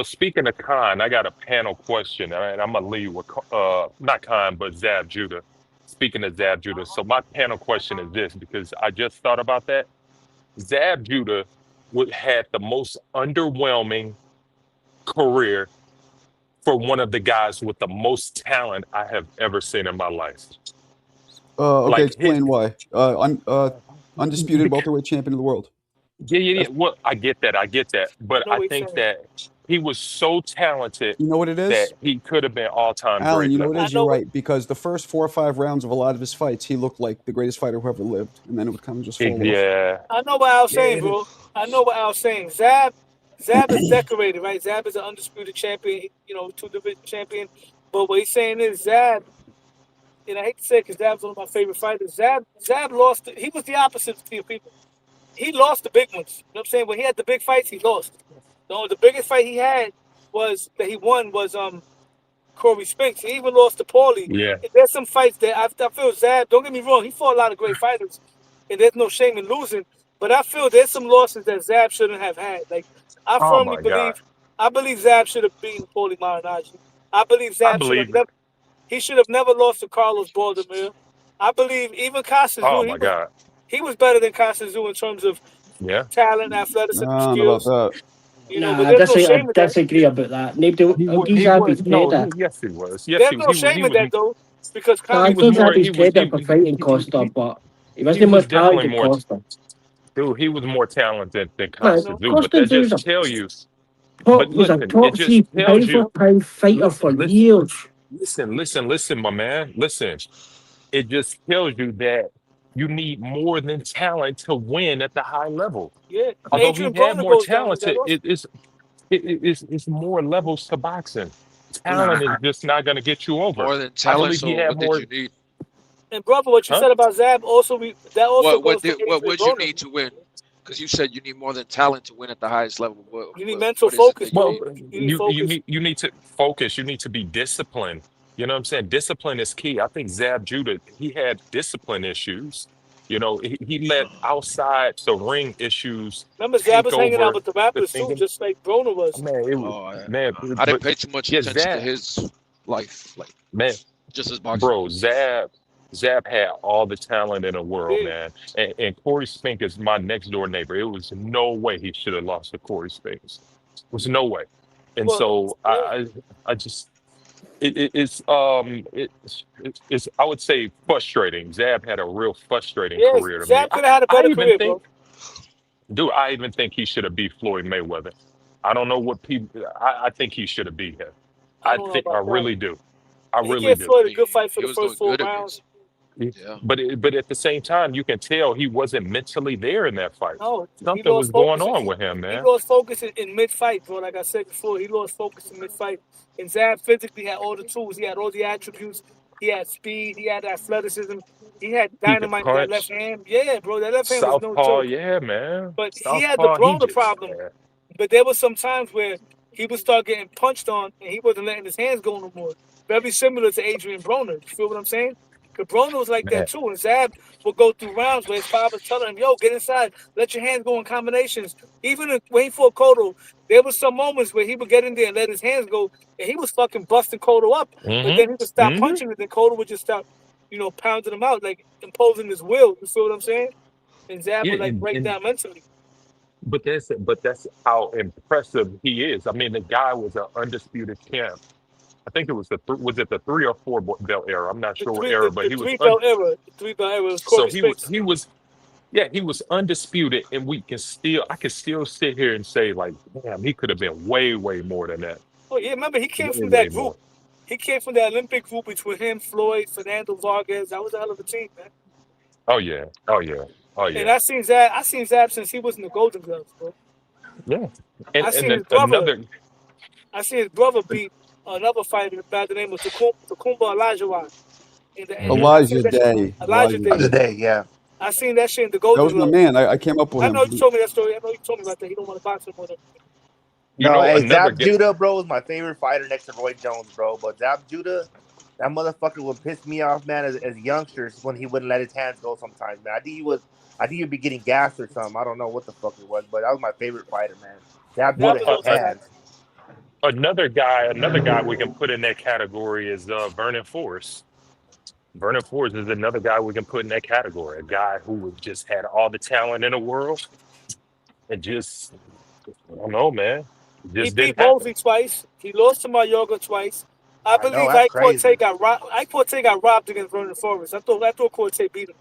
speaking of Khan, I got a panel question. All right, I'm gonna leave with not Khan, but Zab Judah. Speaking of Zab Judah, so my panel question is this because I just thought about that. Zab Judah would had the most underwhelming career for one of the guys with the most talent I have ever seen in my life. Okay, Like explain why. Undisputed welterweight champion of the world. yeah. Well, I get that. But No, I he's think saying. that he was so talented You know what it that is? he could have been all-time Alan, great you know what it level. I is? You're know what right, because the first 4 or 5 rounds of a lot of his fights, he looked like the greatest fighter who ever lived, and then it would kind of just fall off. Yeah. I know what Al's saying, Yeah, bro. I know what Al's saying. Zab is decorated, right? Zab is an undisputed champion, you know, 2 division champion. But what he's saying is Zab, and I hate to say it because Zab's one of my favorite fighters. Zab lost. He was the opposite of people. He lost the big ones. You know what I'm saying? When he had the big fights, he lost. The biggest fight he had he won was Corey Spinks. He even lost to Paulie. Yeah. And there's some fights that I feel Zab, don't get me wrong, he fought a lot of great fighters, and there's no shame in losing. But I feel there's some losses that Zab shouldn't have had. Like, I Oh firmly my God. believe Zab should have beaten Paulie Malignaggi. I believe I Zab should have believe it. never lost to Carlos Baldomir. I believe even Costa Oh Zoo, my God. he was better than Costa Zoo in terms of Yeah. talent, athleticism, I don't know about skills. that. You know, Nah, but I there's no disagree. I shame in that. disagree about that. Nobody, I'll give He Zab was his no. credit. Yes, he was. Yes, There's no shame in that though, because No, Costa I he was give more. Zab his He was. credit for fighting Costa, but he He wasn't more was definitely talented more. than Costa. Dude, he was more talented than No, Costa no. Zoo. But Costa that Zoo's just tell you. But was a listen, it top just 3 tells pound you. for pound fighter for years. Listen, my man. Listen. It just tells you that you need more than talent to win at the high level. Yeah, Although he Adrian had Broner more goes down with talent, that also. it's more levels to boxing. Nah. Talent is just not going to get you over. More than I talent. believe he So had what did more. you need? And brother, what you Huh? said about Zab also that also What goes for Adrian would you Broner. need to win? Because you said you need more than talent to win at the highest level. You need mental What is it focus, that you bro. Well, need? You need focus. you need to focus. You need to be disciplined. You know what I'm saying? Discipline is key. I think Zab Judah, he had discipline issues. You know, he let outside the ring issues Remember, Zab take was hanging out over with the the rappers too, thinking. just like Broner was. Man, it was Oh, man, I didn't but pay too much yeah, attention to Zab, his life, like man, just his boxing. bro, Zab had all the talent in the world, Yeah. man. And Corey Spink is my next door neighbor. It was no way he should have lost to Corey Spinks. Was no way. And Well, so yeah. I just it's I would say frustrating. Zab had a real frustrating Yeah, career to me. Zab could have had a I better even career, bro. think, dude, I even think he should have beat Floyd Mayweather. I don't know what people. I think he should have beat him. I don't know I about that. really do. I He really gave do. Floyd a good fight for He the was doing first 4 good rounds. against him. Yeah. But at the same time, you can tell he wasn't mentally there in that fight. No, he Something was lost going focus. on with him, He man. lost focus in mid-fight, bro. Like I said before, he lost focus in mid-fight. And Zab physically had all the tools. He had all the attributes. He had speed. He had athleticism. He had He could dynamite with that left punch. hand. Yeah, bro, that left hand was no Southpaw, joke. yeah, man. But he had the Southpaw, he Broner just problem. But there was some times where he would start getting punched on, and he wasn't letting his hands go no more. Very similar to Adrian Broner. You feel what I'm saying? Because Broner was like man. that too. And Zab would go through rounds where his father was telling him, yo, get inside, let your hands go in combinations. Even when he fought Cotto, there was some moments where he would get in there and let his hands go, and he was fucking busting Cotto up. But then he would stop punching, and then Cotto would just stop, pounding him out, like imposing his will. You feel what I'm saying? And Zab Yeah, would like break and down mentally. but that's how impressive he is. I mean, the guy was an undisputed champ. I think it was was it the 3 or 4 belt era? I'm not The sure what three, era, the, but the he was three belt era. The 3 belt era was so Corey Spinks. he was undisputed, and I can still sit here and say like, damn, he could have been way more than that. Oh yeah, remember he came from Way that more. group. He came from that Olympic group between him, Floyd, Fernando Vargas. That was a hell of a team, man. Oh yeah. And I seen Zab since he was in the Golden Gloves, bro. Yeah. I And seen then his brother. another I seen his brother beat another fighter by the name of Takumba Olajuwon. Elijah Day. Elijah Day. Today, yeah. I seen that shit in the That Golden was my Gloves. man. I came up with I him. know you told me that story. I know you told me about that. He don't want to box anymore. No, hey, another Zab Judah, bro, is my favorite fighter next to Roy Jones, bro. But Zab Judah, that motherfucker would piss me off, man, as youngsters when he wouldn't let his hands go sometimes, man. I think he'd be getting gassed or something. I don't know what the fuck it was, but that was my favorite fighter, man. Zab Judah had hands. another guy we can put in that category is Vernon Forrest. Vernon Forrest is another guy we can put in that category. A guy who just had all the talent in the world and just, I don't know, man. He Just beat didn't happen. Mosley twice. He lost to Mayorga twice. I I know believe that's Ike crazy. Forte got robbed. Ike Forte got robbed against Vernon Forrest. I thought Forte beat him.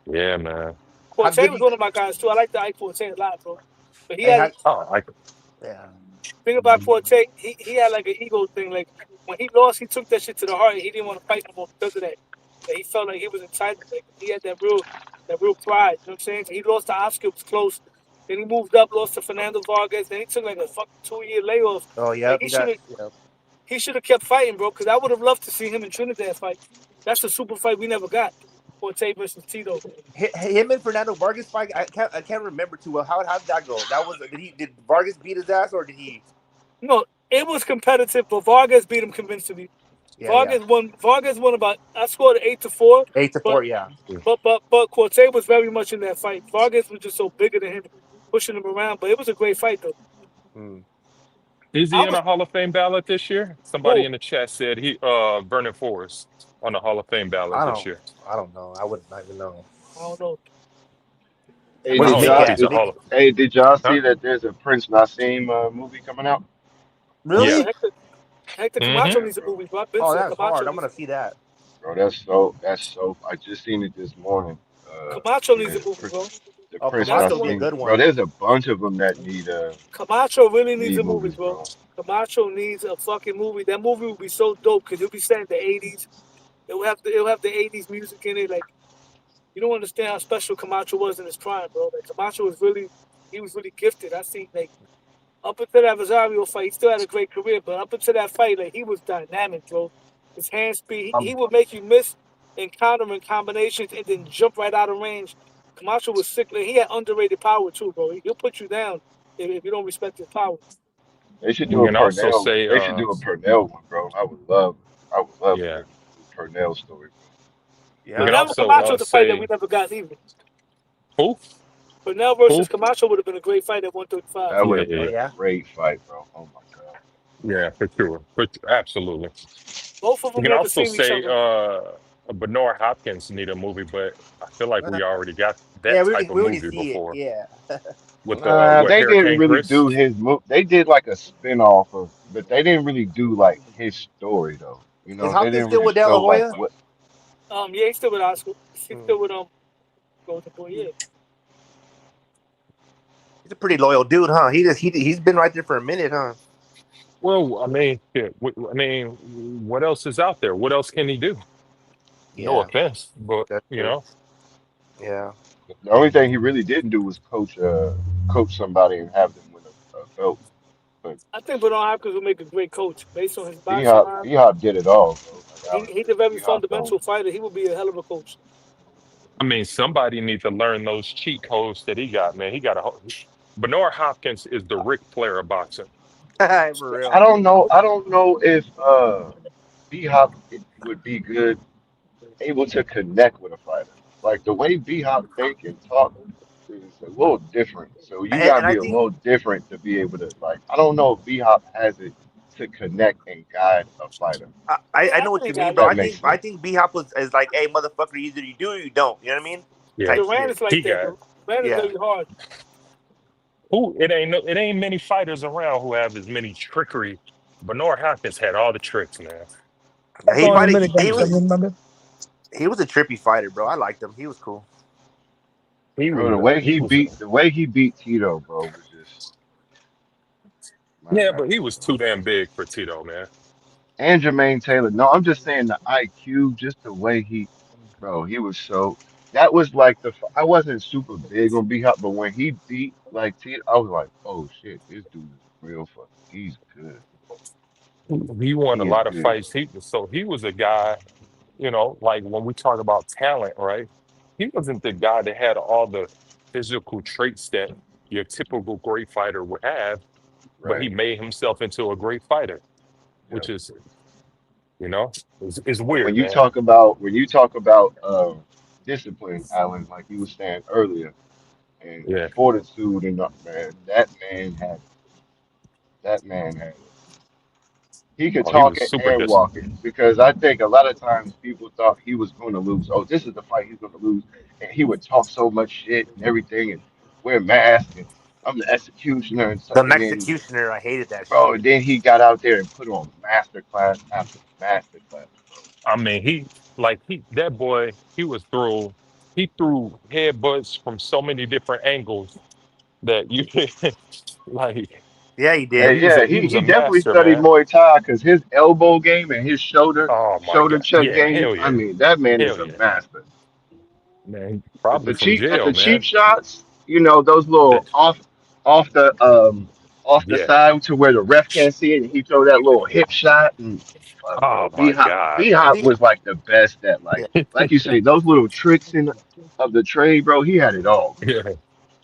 Yeah, man. How Forte good was you? one of my guys too. I like the Ike Forte a lot, bro. But he Hey, had Oh, I yeah. thing about Forte. He had like an ego thing. Like when he lost, he took that shit to the heart. He didn't want to fight no more because of that. Like, he felt like he was entitled. Like he had that real pride. You know what I'm saying? So he lost to Oscar, it was close. Then he moved up, lost to Fernando Vargas. Then he took like a fucking 2-year layoff. Oh, Like yep. You got. Yep. he should have kept fighting, bro. Because I would have loved to see him in Trinidad fight. That's a super fight we never got. Forte versus Tito. Him and Fernando Vargas fight. I can't remember too well. How did that go? That was did Vargas beat his ass or did he? No, it was competitive, but Vargas beat him convincingly. Yeah. Vargas won about. I scored 8-4, 8-4. but Yeah. but Corte was very much in that fight. Vargas was just so bigger than him, pushing him around. But it was a great fight though. Hmm. Is he I in was a Hall of Fame ballot this year? Somebody who in the chat said Vernon Forrest on the Hall of Fame ballot I this don't. year. I don't know. I wouldn't even know. I don't know. Hey, Where's I did don't Nick know if y'all at? he's a Nick. Hall of did y'all huh? see that there's a Prince Nassim movie coming out? Yeah. Yeah, Really? Hector Mm-hmm. Camacho Yeah, needs a bro. movie, bro. I've been Oh, saying that's Camacho hard. I'm needs gonna see that. Bro, that's so. I just seen it this morning. Camacho needs a The movie, bro. the Oh, Prince That's the Camacho be one. a Nassim. good Bro, one. there's a bunch of them that Camacho really needs need a movie, movies, bro. bro. Camacho needs a fucking movie. That movie would be so dope because he'll be set in the 80s. It'll have the 80s music in it. Like you don't understand how special Camacho was in his prime, bro. Like Camacho was really gifted. I seen like up until that Rosario fight, he still had a great career, but up until that fight, like he was dynamic, bro. His hand speed, he would make you miss and counter in combinations and then jump right out of range. Camacho was sick. Like, he had underrated power too, bro. He'll put you down if you don't respect his power. They should You do a can also Purnell. say They should do a Purnell one, bro. I would love for yeah. them to do a Purnell story, We Yeah. can Pernell also Camacho is a fight that we say never got either. who? Pernell Who? versus Camacho would have been a great fight at bro. 135. That would Yeah, have yeah, been Oh yeah. yeah. a great fight, bro. Oh my god. Yeah, for sure. Absolutely. Both of We them can never also seen each say other. Bernard Hopkins need a movie, but I feel like Uh, we already got yeah. that type of We already movie see it. before Yeah. with Nah, what they didn't Hurricane really Chris. do his move. They did like a spin-off of, but they didn't really do like his story though. You Is know, they Hopkins didn't still really with De La show like Hoya? what. Yeah, he's still with Oscar. He's Hmm. still with Golden Boy. Yeah. He's a pretty loyal dude, huh? He's been right there for a minute, huh? Well, I mean, shit, I mean, what else is out there? What else can he do? No Yeah. offense, but That's you true. know, Yeah. The only thing he really didn't do was coach somebody and have them win a belt. But I think Bernard Hopkins will make a great coach based on his B boxing Hop mind. B Hop did it all, bro. Like He's honestly, a very B Hop don't. fundamental fighter. He would be a hell of a coach. I mean, somebody needs to learn those cheat codes that he got, man. He got Bernard Hopkins is the Ric Flair of boxing. For real. I don't know. I don't know if B Hop would be good able to connect with a fighter. Like the way B Hop think and talk is a little different. So you gotta And I be a think little different to be able to like. I don't know if B Hop has it to connect and guide a fighter. I I know what you think mean, If bro. that Allen, makes I sense. think B Hop is like, hey, motherfucker, either you do or you don't. You know what I mean? Yeah, Type Duran shit. is like he that. got Duran is Yeah. very hard. who? It ain't many fighters around who have as many trickery. Bernard Hopkins had all the tricks, man. Yeah, I'll he go in a fighting. minute, guys. Can you remember? He was a trippy fighter, bro. I liked him. He was cool. Bro, He was the way he beat Tito, bro, was just my yeah, God. but he was too damn big for Tito, man. And Jermaine Taylor. No, I'm just saying the IQ, just the way bro, he was so. That was like I wasn't super big on B Hop, but when he beat like Tito, I was like, oh shit, this dude is real fucking. He's good. He won a He is lot of good. fights. He was a guy, like when we talk about talent, right? He wasn't the guy that had all the physical traits that your typical great fighter would have, but he Right. made himself into a great fighter, Yeah. which is, you know, is And weird, man. when you talk about discipline, Alan, like you were saying earlier, and Yeah. fortitude and man, that man had it. He could Oh, he talk was it super and disciplined. walk it because I think a lot of times people thought he was going to lose. Oh, this is the fight he's going to lose, and he would talk so much shit and everything and wear masks. I'm the executioner and The stuff. And then, executioner, I hated that bro, shit. and then he got out there and put on masterclass after masterclass. I mean, that boy, he threw headbutts from so many different angles that you like. Yeah, he Hey, did. yeah, He was he a definitely master, studied man. Muay Thai because his elbow game and his Oh my shoulder God. check Yeah, game. hell I yeah. mean, that man is Hell a yeah. master. Man, But probably from but jail, the cheap man. shots, those That little off the off the yeah. side to where the ref can't see it, and he throw that little hip shot. Fuck, Oh bro, my God, B man. Hop See, was like the best at yeah. like you say those little tricks in of the trade, bro. He had it all. Yeah.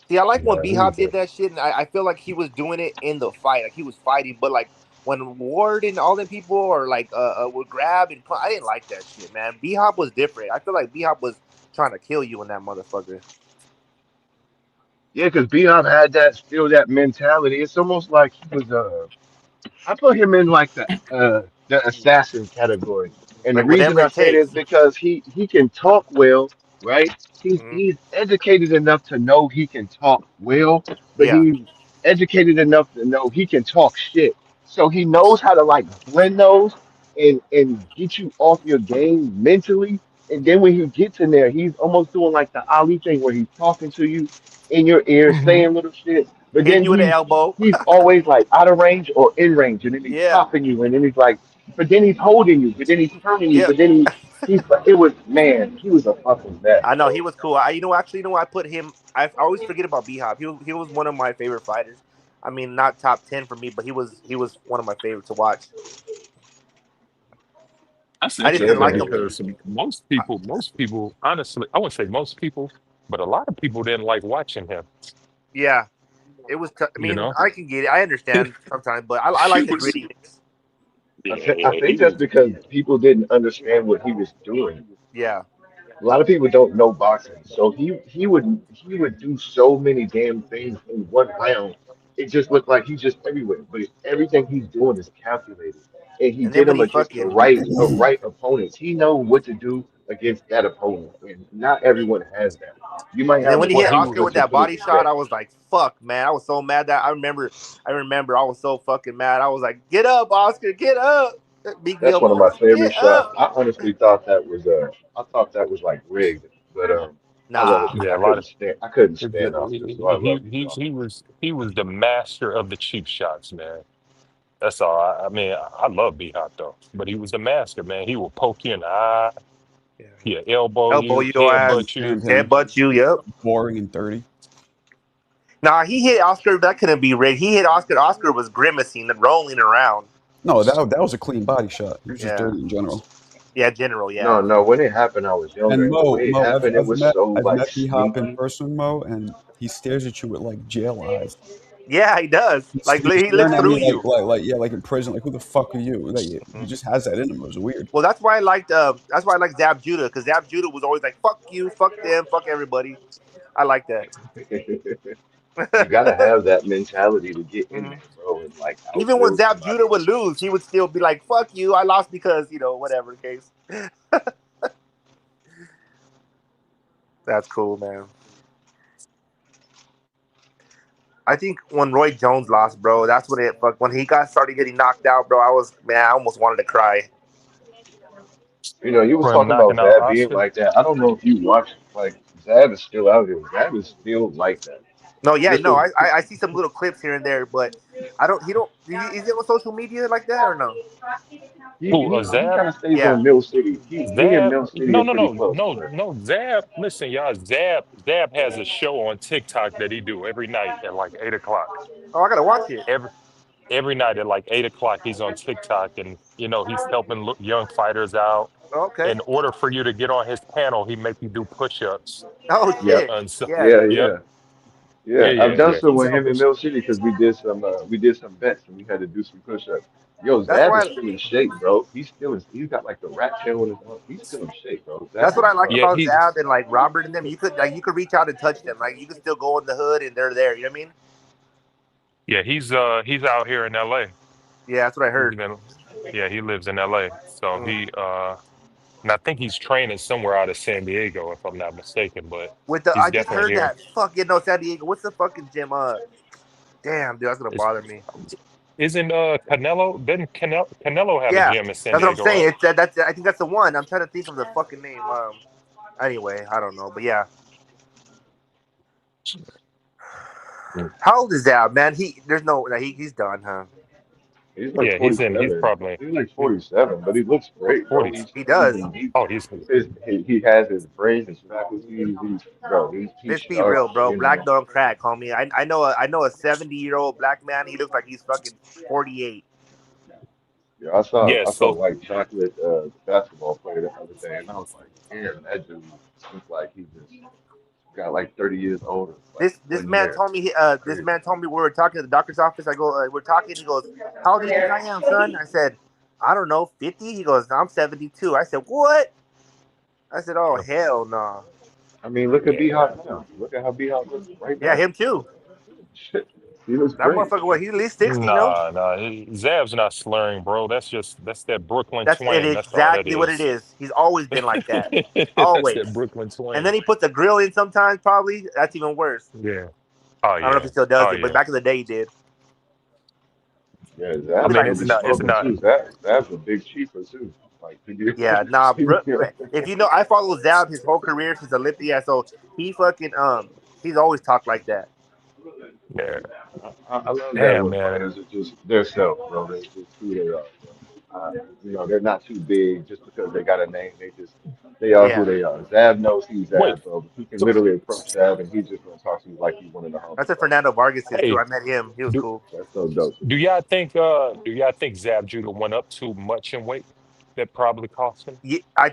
See, I like when No, B he Hop was did that shit, and I feel like he was doing it in the fight, like he was fighting. But like when Ward and all them people are like would grab and I didn't like that shit, man. B Hop was different. I feel like B Hop was trying to kill you in that motherfucker. Yeah, because B Hop had that mentality. It's almost like he was I put him in like the assassin category, and the Like reason whatever I it say this takes. because he can talk well, right? Mhm. He's educated enough to know he can talk well, but Yeah. he's educated enough to know he can talk shit. So he knows how to like blend those and get you off your game mentally. And then when he gets in there, he's almost doing like the Ali thing where he's talking to you in your ear, hmm saying little shit. But Hitting then you with an elbow. he's always like out of range or in range, and then he's Yeah. stopping you, and then he's like, but then he's holding you, but then he's turning you, Yeah. but then he's it was man, he was a fucking mess, I know he bro. was cool. Actually, I put him. I always forget about B Hop. He was one of my favorite fighters. I mean, not top 10 for me, but he was one of my favorite to watch. That's I just Yeah, didn't interesting like man. him. because most people, honestly, I wouldn't say most people, but a lot of people didn't like watching him. Yeah, it was. I You mean, know, I can get it. I understand sometimes, but I he like the was, grittiness. I yeah, he think that's was, because people didn't understand what he was doing. Yeah, A lot of people don't know boxing, so he would do so many damn things in one round. It just looked like he's just everywhere, but everything he's doing is calculated, and he and then did when them he against the fucking right opponents. He know what to do against that opponent, and not everyone has that. You might and then have when a he well, hit guy he who Oscar was, with punches that for the body shot, respect. I was like, "Fuck, man!" I was so mad that I remember, I was so fucking mad. I was like, "Get up, Oscar! Get up!" Meek That's Mill one of my voice, favorite "Get shots. up!" I honestly thought that was I thought that was like rigged, but I love it Nah, because yeah, a lot of I couldn't it, stand Oscar, so I he love he Oscar. he was he was the master of the cheap shots, man. That's all. I mean, I love B Hop though, but he was the master, man. He will poke you in the eye, yeah. he'll elbow Elbow you, your ass, Couldn't headbutt you. stand him. headbutt you. Yep. Boring and dirty. Nah, he hit Oscar. That couldn't be rigged. He hit Oscar. Oscar was grimacing and rolling around. No, that was a clean body shot. He was just Yeah, dirty in general. yeah. General, yeah. No, when it happened, I was younger, And and the way it Mo, happened, it was so I've like met B Hop in sneaky. person, Mo, and he stares at you with like jail eyes. Yeah, he does. Like He's he looks staring at through me you. yeah, like in prison. Like who the fuck are you? Like he Mhm. just has that in him. It was weird. Well, that's why I liked. That's why I like Zab Judah because Zab Judah was always like, "Fuck you, fuck them, fuck everybody." I like that. You gotta have that mentality to get in Mhm. there, bro, and like Even when outbuild Zab somebody. Judah would lose, he would still be like, "Fuck you, I lost because whatever the case." That's cool, man. I think when Roy Jones lost, bro, that's when it fuck when he got started getting knocked out, bro. I almost wanted to cry. You was For him talking knocking about out Zab being Oscar. like that. I don't know if you watch like Zab is still out here. Zab is still like that. No, yeah, This no, was I see some little clips here and there, but I don't. He don't. Is it on social media like that or no? Who? he Zab? kind of stays Yeah. on Mill City. He and Zab? Mill City No, are no, pretty no, close. no, But no. Zab. Listen, y'all. Zab has a show on TikTok that he do every night at like 8 o'clock. Oh, I gotta watch it. Every night at like 8 o'clock, he's on TikTok, and he's helping young fighters out. Okay. In order for you to get on his panel, he make you do push-ups. Oh yeah, shit. And so, Yeah. yeah, yep, yeah. yeah, Yeah, I've yeah, done yeah. some He's with out him there. in Mill City because we did some bets and we had to do some push-ups. Yo, That's Zab is why. still in shape, bro. He's got like the rat tail in his arm. He's still in shape, bro. That's Zab what is I like Yeah, about he. Zab and like Robert and them. You could reach out and touch them. Like you could still go in the hood and they're there. You know what I mean? Yeah, he's out here in L.A. Yeah, that's what I He's heard. been, yeah, he lives in L.A. So Mm. and I think he's training somewhere out of San Diego, if I'm not mistaken. But With he's I just definitely heard here. that. Fuck yeah, no, San Diego. What's the fucking gym? Damn, dude, that's gonna bother me. Isn't Canelo? Didn't Canelo have a Yeah, gym in San that's what I'm Diego, saying. right? It's that's I think that's the one. I'm trying to think of the fucking name. Anyway, I don't know, but yeah. How old is that man? He's done, huh? He's like Yeah, he's 47. probably He's like 47, but he looks great, bro. 40s. He does. He has his brain, his faculties. He's Let's be sharp. real, bro. You know. Black don't crack, homie. I know a 70-year-old black man. He looks like he's fucking 48. Yeah, I saw So White Chocolate, basketball player the other day, and I was like, damn, that dude looks like he just got like 30 years older, like This 1 man year. told me. This Crazy. man told me we were talking at the doctor's office. I go, we're talking. He goes, "How old do you think I am, son?" I said, "I don't know, 50." He goes, "I'm 72." I said, "What?" I said, "Oh hell no." I mean, look at B Hop now. Look at how B Hop looks right Yeah, now. him too. Shit, he looks That great. motherfucker. What? He's at least 60. nah, Zab's not slurring, bro. That's that Brooklyn That's it. twang. That's all that Exactly what it is. is. He's always been like that. That's Always. that Brooklyn And twang. then he puts a grill in sometimes. Probably that's even worse. Yeah. Oh I don't know if yeah. he still does Oh it, but yeah. back in the day he did. Yeah, I He's Zab's mean, like, no it's not. It's disrespect not. too. Zab's a big cheaper too. Like, yeah, nah, bro. If you know, I follow Zab his whole career since Olympia, so he fucking he's always talked like that. Yeah. I love that Damn, when man. fighters are just their self, bro. They're just who they are, bro. You know, they're not too big just because they got a name. They are who Yeah, they are. Zab knows he's Wait. Zab, bro. But he can So, literally approach Zab and he's just gonna talk to you like he's one of the homies. that's what Like, Fernando Vargas is too. hey, I met him. He was do cool. that's so dope to do me. y'all think Zab Judah went up too much in weight? That probably cost him. Yeah, I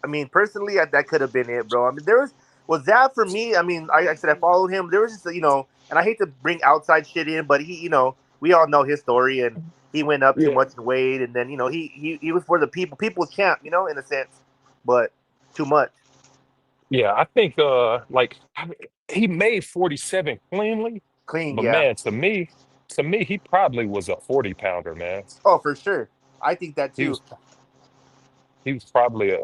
mean, personally, that could have been it, bro. I mean, there was Zab for me. I mean, I said I followed him. There was just and I hate to bring outside shit in, but we all know his story, and he went up too Yeah. much in weight, and then he was for the people's champ, in a sense, but too much. Yeah, I think he made 47 cleanly, Clean, but yeah. man, to me, he probably was a 40-pounder, man. Oh, for sure. I think that He too. was probably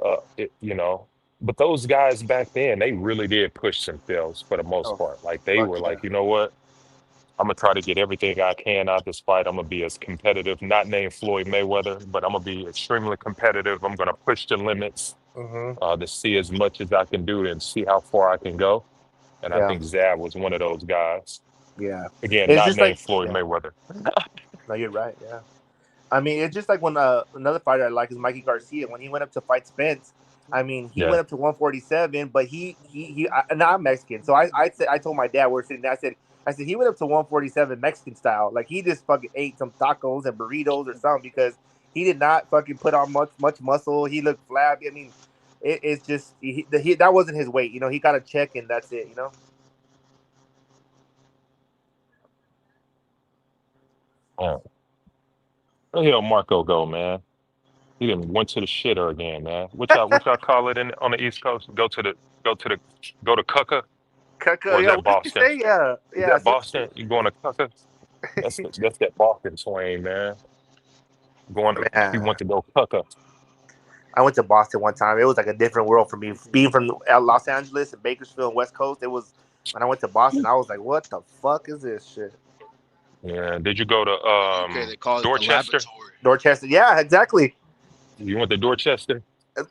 but those guys back then, they really did push themselves for the most Oh, part. Like they fuck were yeah. like, you know what? I'm gonna try to get everything I can out this fight. I'm gonna be as competitive, not named Floyd Mayweather, but I'm gonna be extremely competitive. I'm gonna push the limits to see as much as I can do and see how far I can go. And I Yeah, think Zab was one of those guys. yeah. Again, It's not just like, named Floyd yeah. Mayweather. No, you're right. Yeah. I mean, it's just like when another fighter I like is Mikey Garcia. When he went up to fight Spence, I mean, he Yeah. went up to 147, but and I'm Mexican, so I told my dad we were sitting there. I said he went up to 147 Mexican style, like he just fucking ate some tacos and burritos or something because he did not fucking put on much muscle. He looked flabby. I mean, it's just that wasn't his weight. He got a check and that's it. Where the hell Marco go, man? He didn't went to the shitter again, man. What y'all call it on the East Coast? Go to Cucka? Or is Yeah, that what did you Boston? say? Yeah, Is yeah. that Boston? You going to Cucka? That's that Boston swing, man. He Man, went to go Cucka. I went to Boston one time. It was like a different world for me. Being from Los Angeles and Bakersfield and West Coast, it was when I went to Boston, I was like, "What the fuck is this shit?" Yeah. Did you go to Okay, they call it the Dorchester? laboratory. Dorchester, yeah, exactly. You went to Dorchester?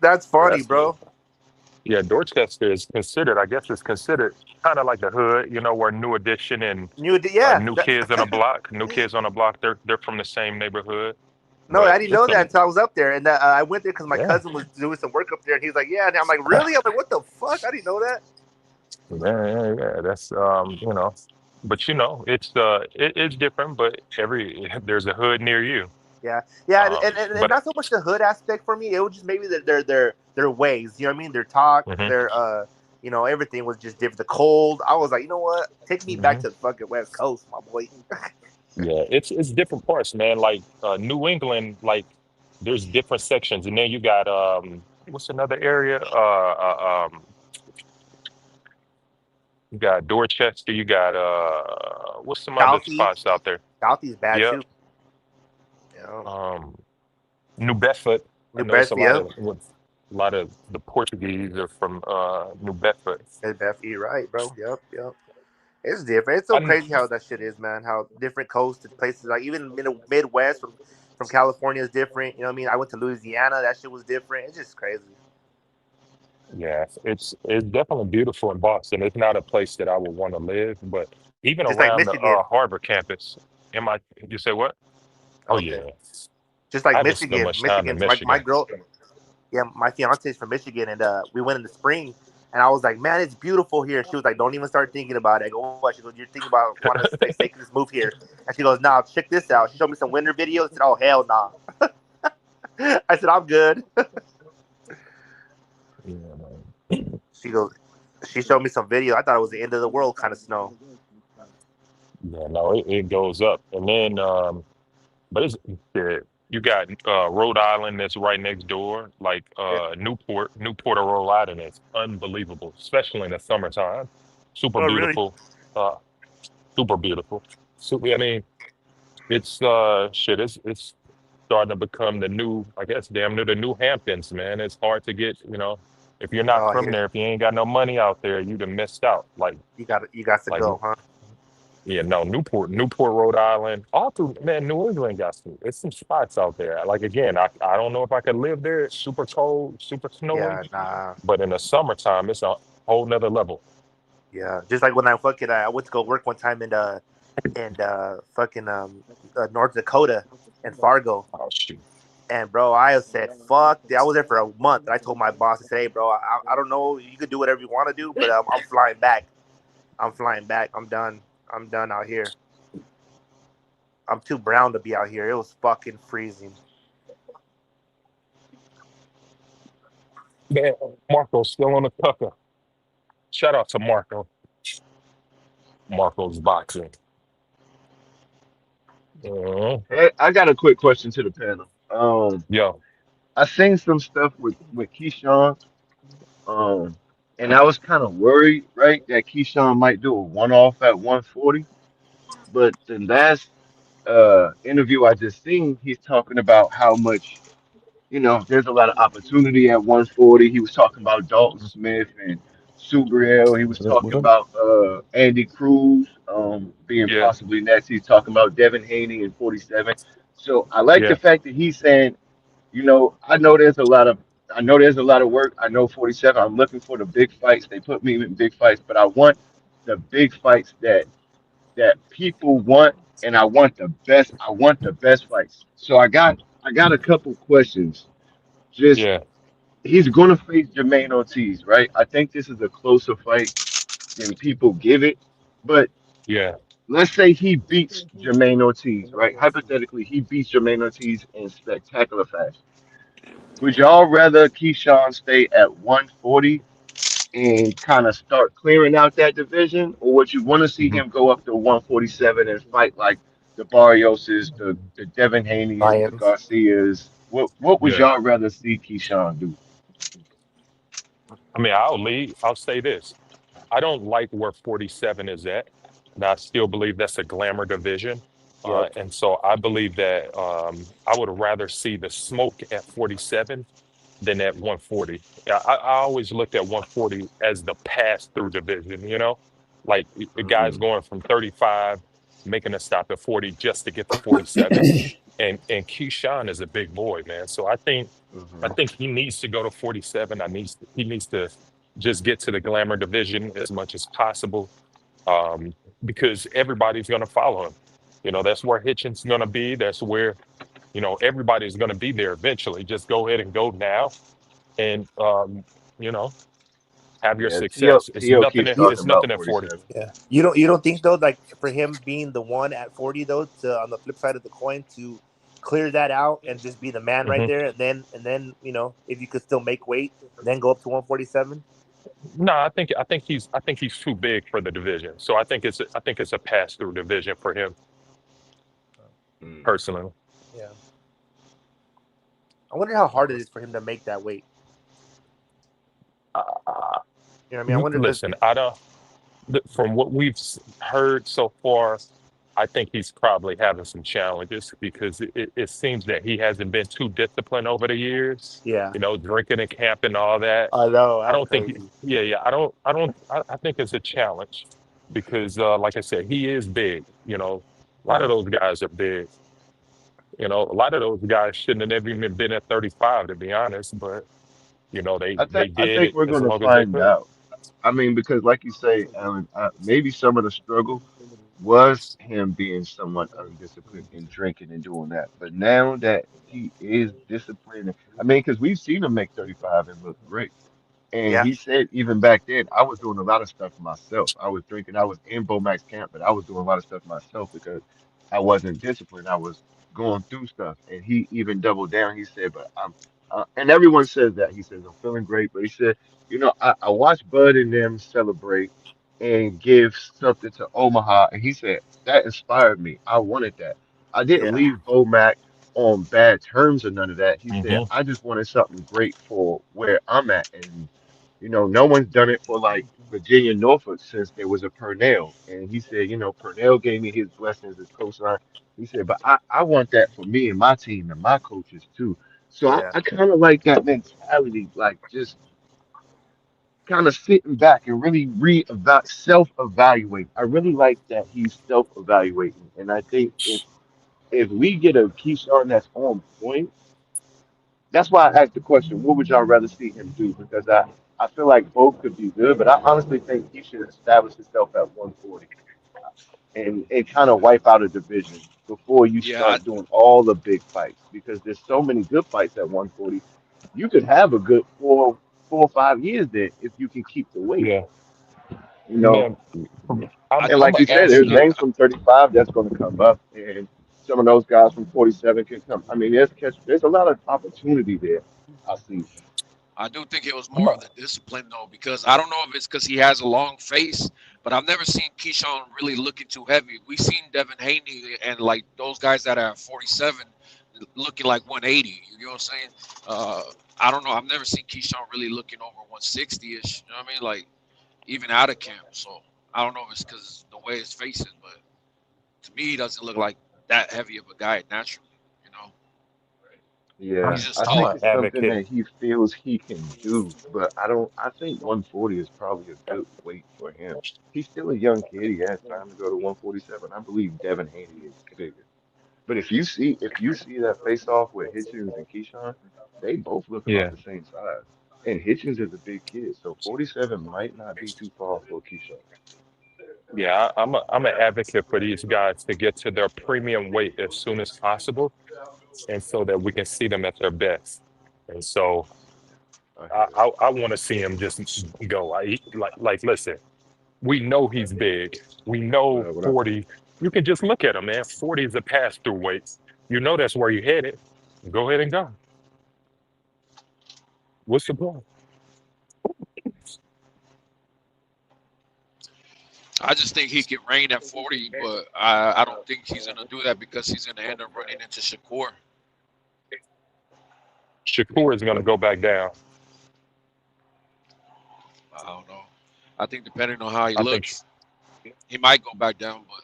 That's funny, That's bro. Yeah, Dorchester is considered, I guess it's considered kind of like the hood, where New Edition and Yeah. New Kids on a Block, they're from the same neighborhood. No, I But didn't it's know that some until I was up there, and I went there because my yeah. cousin was doing some work up there, and he's like, "Yeah," and I'm like, "Really?" I'm like, "What the fuck? I didn't know that." Yeah. That's but it's different, but there's a hood near you. Yeah, and But not so much the hood aspect for me. It was just maybe their ways. You know what I mean? Their talk, mhm, their everything was just different. The cold. I was like, you know what? Take me back mhm. to the fucking West Coast, my boy. Yeah, it's different parts, man. Like New England, like there's different sections, and then you got what's another area? You got Dorchester. You got what's some other Southie, spots out there? Southie's bad Yep. too. Yeah, New Bedford. I New noticed Bedford. a lot of the Portuguese are from New Bedford. Yep, Bedford, right, bro. Yep. It's different. It's so I crazy how that shit is, man. How different coasts and places, like even Midwest from California is different. You know what I mean? I went to Louisiana. That shit was different. It's just crazy. Yeah, it's definitely beautiful in Boston. It's not a place that I would want to live, but even Just like around the Michigan. Harvard campus, you say what? Oh Okay. yeah, Just I like haven't spent Michigan. much time in My Michigan. girl, yeah, my fiance is from Michigan, and we went in the spring, and I was like, man, it's beautiful here. She was like, don't even start thinking about it. I go, what? She goes, you're thinking about wanting to stay safe, just move here. And she goes, nah, check this out. She showed me some winter videos. I said, oh hell nah. I said, I'm good. Yeah, man. She showed me some video. I thought it was the end of the world kind of snow. Yeah, no, it goes up, and then but you got Rhode Island that's right next door, like Yeah. Newport or Rhode Island is unbelievable, especially in the summertime. Super Oh really? beautiful, uh, super beautiful. So I mean, it's shit. It's starting to become the new, I guess, damn near the new Hamptons, man. It's hard to get, if you're not Oh, from here there, if you ain't got no money out there, you'd have missed out. Like, you got to like, go, huh? yeah, no, Newport, Rhode Island, all through, man, New England got it's some spots out there. Like, again, I don't know if I could live there. It's super cold, super snowy, Yeah, nah. but in the summertime, it's a whole nother level. Yeah, just like when I went to go work one time in fucking North Dakota in Fargo. Oh, shoot. And bro, I said, "Fuck!" I was there for a month, and I told my boss, "I said, hey, bro, I don't know. You could do whatever you want to do, but I'm flying back. I'm flying back. I'm done. I'm done out here. I'm too brown to be out here. It was fucking freezing." Man, Marco's still on the tucker. Shout out to Marco. Marco's boxing. Hey, I got a quick question to the panel. Yo, I seen some stuff with Keyshawn, um, and I was kind of worried, right, that Keyshawn might do a one-off at 140. But the last interview I just seen, he's talking about how much, there's a lot of opportunity at 140. He was talking about Dalton Smith and Subriel. He was talking about Andy Cruz being yeah, possibly next. He's talking about Devin Haney in 47. So I like the yeah, fact that he's saying, I know there's a lot of work. I know 47. I'm looking for the big fights. They put me in big fights, but I want the big fights that people want, and I want the best. I want the best fights. So I got a couple questions. Just yeah, he's gonna face Jermaine Ortiz, right? I think this is a closer fight than people give it. But yeah. let's say he beats Jermaine Ortiz, right? Hypothetically, he beats Jermaine Ortiz in spectacular fashion. Would y'all rather Keyshawn stay at 140 and kind of start clearing out that division, or would you want to see Mhm. him go up to 147 and fight like the Barrioses, the Devin Haney's, the Lions. Garcias? What would Yeah. y'all rather see Keyshawn do? I mean, I'll say this. I don't like where 47 is at. And I still believe that's a glamour division. Yep. And so I believe that I would rather see the smoke at 47 than at 140. Yeah, I always looked at 140 as the pass through division, like the guy's Mhm. going from 35, making a stop at 40 just to get to 47. And Keyshawn is a big boy, man. So I think he needs to go to 47. He needs to just get to the glamour division as much as possible, because everybody's going to follow him. That's where Hitchens going to be. That's where everybody's going to be there eventually. Just go ahead and go now, and have your Yeah, Tio success. It's Tio nothing. keeps You, talking It's nothing about at 40. 47. yeah. You don't think though, like for him being the one at 40 though, to on the flip side of the coin to clear that out and just be the man right hmm there, and then if you could still make weight, then go up to 147. No, I think he's too big for the division. So I think it's a pass through division for him Mm. personally. Yeah. I wonder how hard it is for him to make that weight. Uh, You know what I mean? I wonder if Listen, from what we've heard so far, I think he's probably having some challenges because it seems that he hasn't been too disciplined over the years. yeah. Drinking and camping, all that. I know I that's don't think. crazy. Yeah, yeah. I don't. I think it's a challenge. because, like I said, he is big. You know, a lot of those guys are big. You know, a lot of those guys shouldn't have never even been at 35, to be honest. But you know, they I did think it we're as gonna long as they find could. out. I mean, because like you say, Alan, maybe some of the struggle was him being somewhat undisciplined and drinking and doing that. But now that he is disciplined, I mean, because we've seen him make 35 and look great. And Yeah, he said even back then, I was doing a lot of stuff myself. I was drinking. I was in Bomax camp, but I was doing a lot of stuff myself because I wasn't disciplined. I was going through stuff. And he even doubled down. He said, but and everyone says that. He says, I'm feeling great. But he said, I watched Bud and them celebrate and give something to Omaha. And he said, that inspired me. I wanted that. I didn't yeah, leave Bomac on bad terms or none of that. He said, Hmm. I just wanted something great for where I'm at. And no one's done it for like Virginia Norfolk since there was a Purnell. And he said, Purnell gave me his blessings as cosign. He said, but I want that for me and my team and my coaches too. So I, yeah, I kind of like that mentality, like just kind of sitting back and really self-evaluate. I really like that he's self-evaluating. And I think if we get a Keyshawn that's on point, that's why I asked the question, what would y'all rather see him do? Because I feel like both could be good, but I honestly think he should establish himself at 140 and kind of wipe out a division before you Yeah, I, start doing all the big fights. Because there's so many good fights at 140. You could have a good 4 or 5 years there if you can keep the weight. Yeah, You know, man. I and do like I'm you think said, he there's should. actually. names from 35 that's going to come up, and some of those guys from 47 can come. I mean, there's a lot of opportunity there. I see. I do think it was I'm more a, of the discipline though, because I don't know if it's because he has a long face, but I've never seen Keyshawn really looking too heavy. We've seen Devin Haney and like those guys that are 47 looking like 180. You know what I'm saying? Uh, I don't know. I've never seen Keyshawn really looking over 160 ish. You know what I mean? Like even out of camp. So I don't know if it's because the way his face is, but to me, he doesn't look like that heavy of a guy naturally. You know, Yeah, he's just I I'm think an tall. it's something advocate. that he feels he can do, but I don't. I think 140 is probably a good weight for him. He's still a young kid. He has time to go to 147. I believe Devin Haney is bigger. But if you see that face off with Hitchens and Keyshawn, they both look about Yeah, the same size. And Hitchens is a big kid, so 47 might not be too far for Keyshawn. yeah. I'm an advocate for these guys to get to their premium weight as soon as possible, and so that we can see them at their best. And so I I hear I, I want to see him just go. Listen, we know he's big. We you. know What up? 40. You can just look at him, man. 40 is a pass through weight. You know that's where you headed. Go ahead and go. What's the point? I just think he can reign at 40, but I don't think he's gonna do that because he's gonna end up running into Shakur. Shakur is going to go back down. I don't know. I think depending on how he I think. looks, he might go back down, but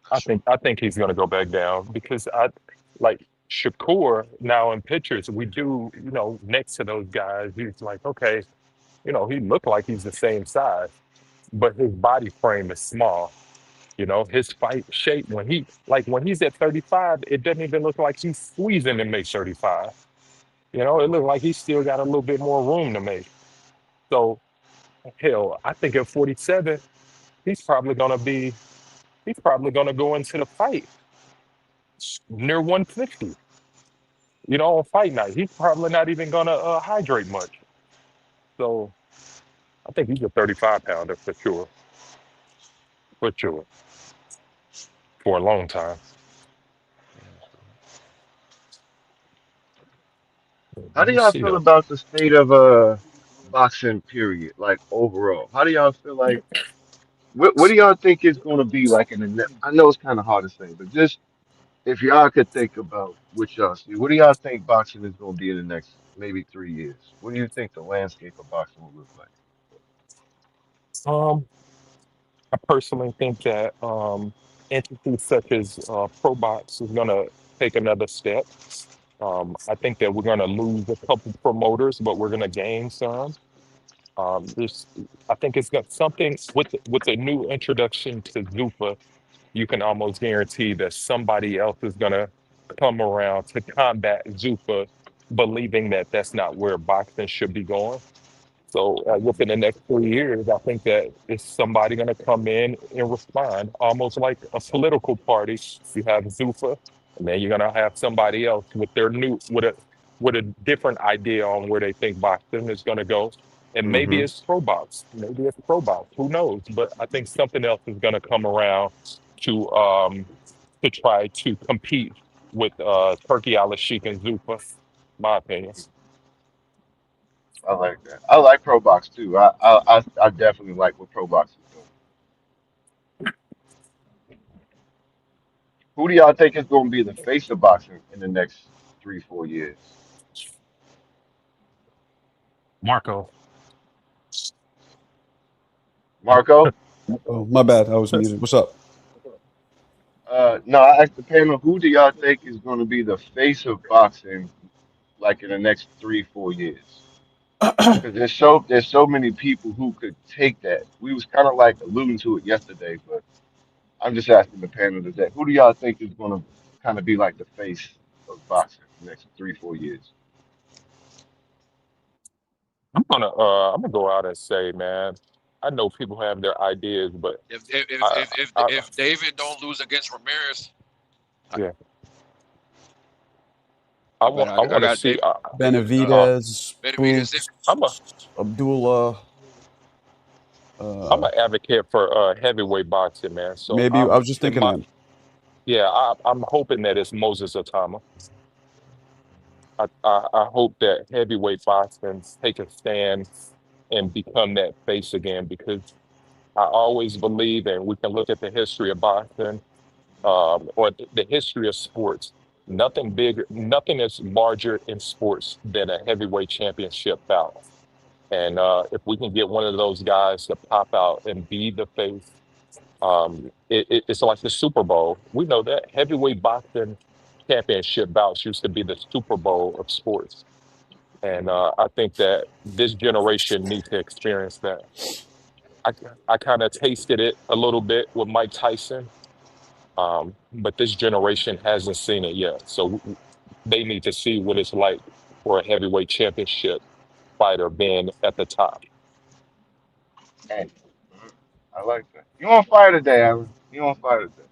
not I sure. think. I think he's going to go back down because I like Shakur now in pictures. We do, next to those guys. He's like, okay, he looked like he's the same size, but his body frame is small. His fight shape when he's at 35, it doesn't even look like he's squeezing to make 35. It looks like he's still got a little bit more room to make. So hell, I think at 47, he's probably gonna be he's probably gonna go into the fight near 150. On fight night. He's probably not even gonna hydrate much. So I think he's a 35 pounder for sure. For sure. For a long time. How Let do me y'all see feel though. about the state of boxing period, like overall? How do y'all feel like what do y'all think is going to be like in the I know it's kind of hard to say, but just if y'all could think about what y'all see, what do y'all think boxing is going to be in the next maybe 3 years? What do you think the landscape of boxing will look like? Um, I personally think that entities such as ProBox is going to take another step. I think that we're going to lose a couple promoters, but we're going to gain some. This, I think it's got something with the new introduction to Zupa. You can almost guarantee that somebody else is gonna come around to combat Zupa, believing that that's not where boxing should be going. So within the next 3 years, I think that it's somebody going to come in and respond, almost like a political party. You have Zufa, and then you're going to have somebody else with their new with a different idea on where they think boxing is going to go. And maybe Mm-hmm. it's pro box, maybe it's pro box. Who knows? But I think something else is going to come around to um to try to compete with Turkey Al Sheikh and Zufa. My opinion. I like that. I like Pro Box too. I definitely like what Pro Box is doing. Who do y'all think is going to be the face of boxing in the next 3, 4 years? Marco. Marco? Oh, my bad. I was muted. What's up? No, I asked the panel, who do y'all think is going to be the face of boxing like in the next 3, 4 years? Because there's so many people who could take that. We was kind of like alluding to it yesterday, but I'm just asking the panel today, who do y'all think is going to kind of be like the face of boxing in the next 3, 4 years? I'm gonna go out and say, man, I know people have their ideas, but If if if I, if if, I if David don't lose against Ramirez, I, yeah, I bet I I want to got see. David. Um, Benavidez, Benavidez. Boots, I'm a Abdullah. I'm Uh, an advocate for heavyweight boxing, man. So maybe I was just in thinking my of him. yeah, I'm hoping that it's Moses Atama. I hope that heavyweight boxing take a stand and become that face again because I always believe, and we can look at the history of boxing or the history of sports. Nothing bigger, nothing is larger in sports than a heavyweight championship bout. And if we can get one of those guys to pop out and be the face, it's like the Super Bowl. We know that heavyweight boxing championship bouts used to be the Super Bowl of sports. And I think that this generation needs to experience that. I, I kind of tasted it a little bit with Mike Tyson, but this generation hasn't seen it yet. So they need to see what it's like for a heavyweight championship fighter being at the top. Hey, I like that. You on fire today, Alan? You on fire today?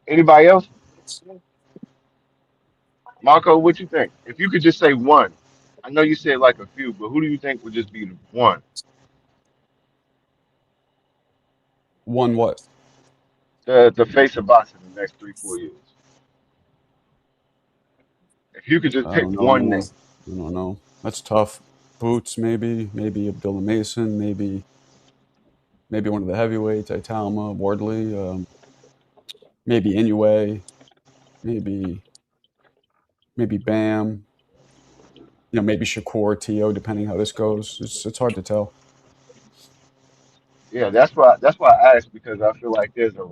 Anybody else? Marco, what you think? If you could just say one, I know you said like a few, but who do you think would just be the one? One what? The face of boxing in the next 3, 4 years. If you could just I pick don't know, one man. name. I don't know. That's tough. Boots, maybe. Maybe Abdullah Mason. Maybe one of the heavyweights, Italma, Wardley. Maybe Inoue. Maybe Bam. Maybe Shakur, Tio, depending how this goes. It's hard to tell. Yeah, that's why I asked because I feel like there's a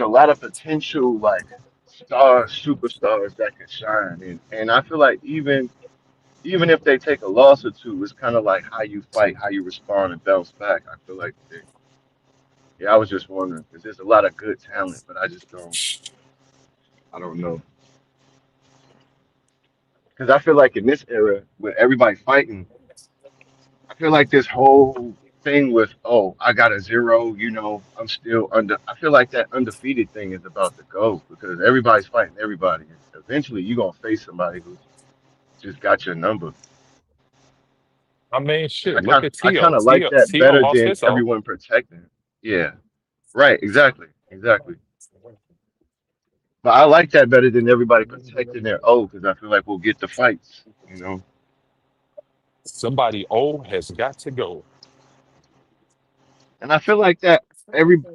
lot of potential like stars, superstars that could shine, and I feel like even if they take a loss or two, it's kind of like how you fight, how you respond, and bounce back. I feel like yeah, I was just wondering because there's a lot of good talent, but I don't know because I feel like in this era with everybody fighting, I feel like this whole thing with, oh, I got a zero, I'm still under. I feel like that undefeated thing is about to go because everybody's fighting everybody. And eventually, you're gonna face somebody who's just got your number. I mean, And I shit, look kind at I kind Tio. of like that Tio better lost than his own. everyone protecting. Yeah, right, exactly. But I like that better than everybody protecting their O because I feel like we'll get the fights. Somebody old has got to go. And I feel like that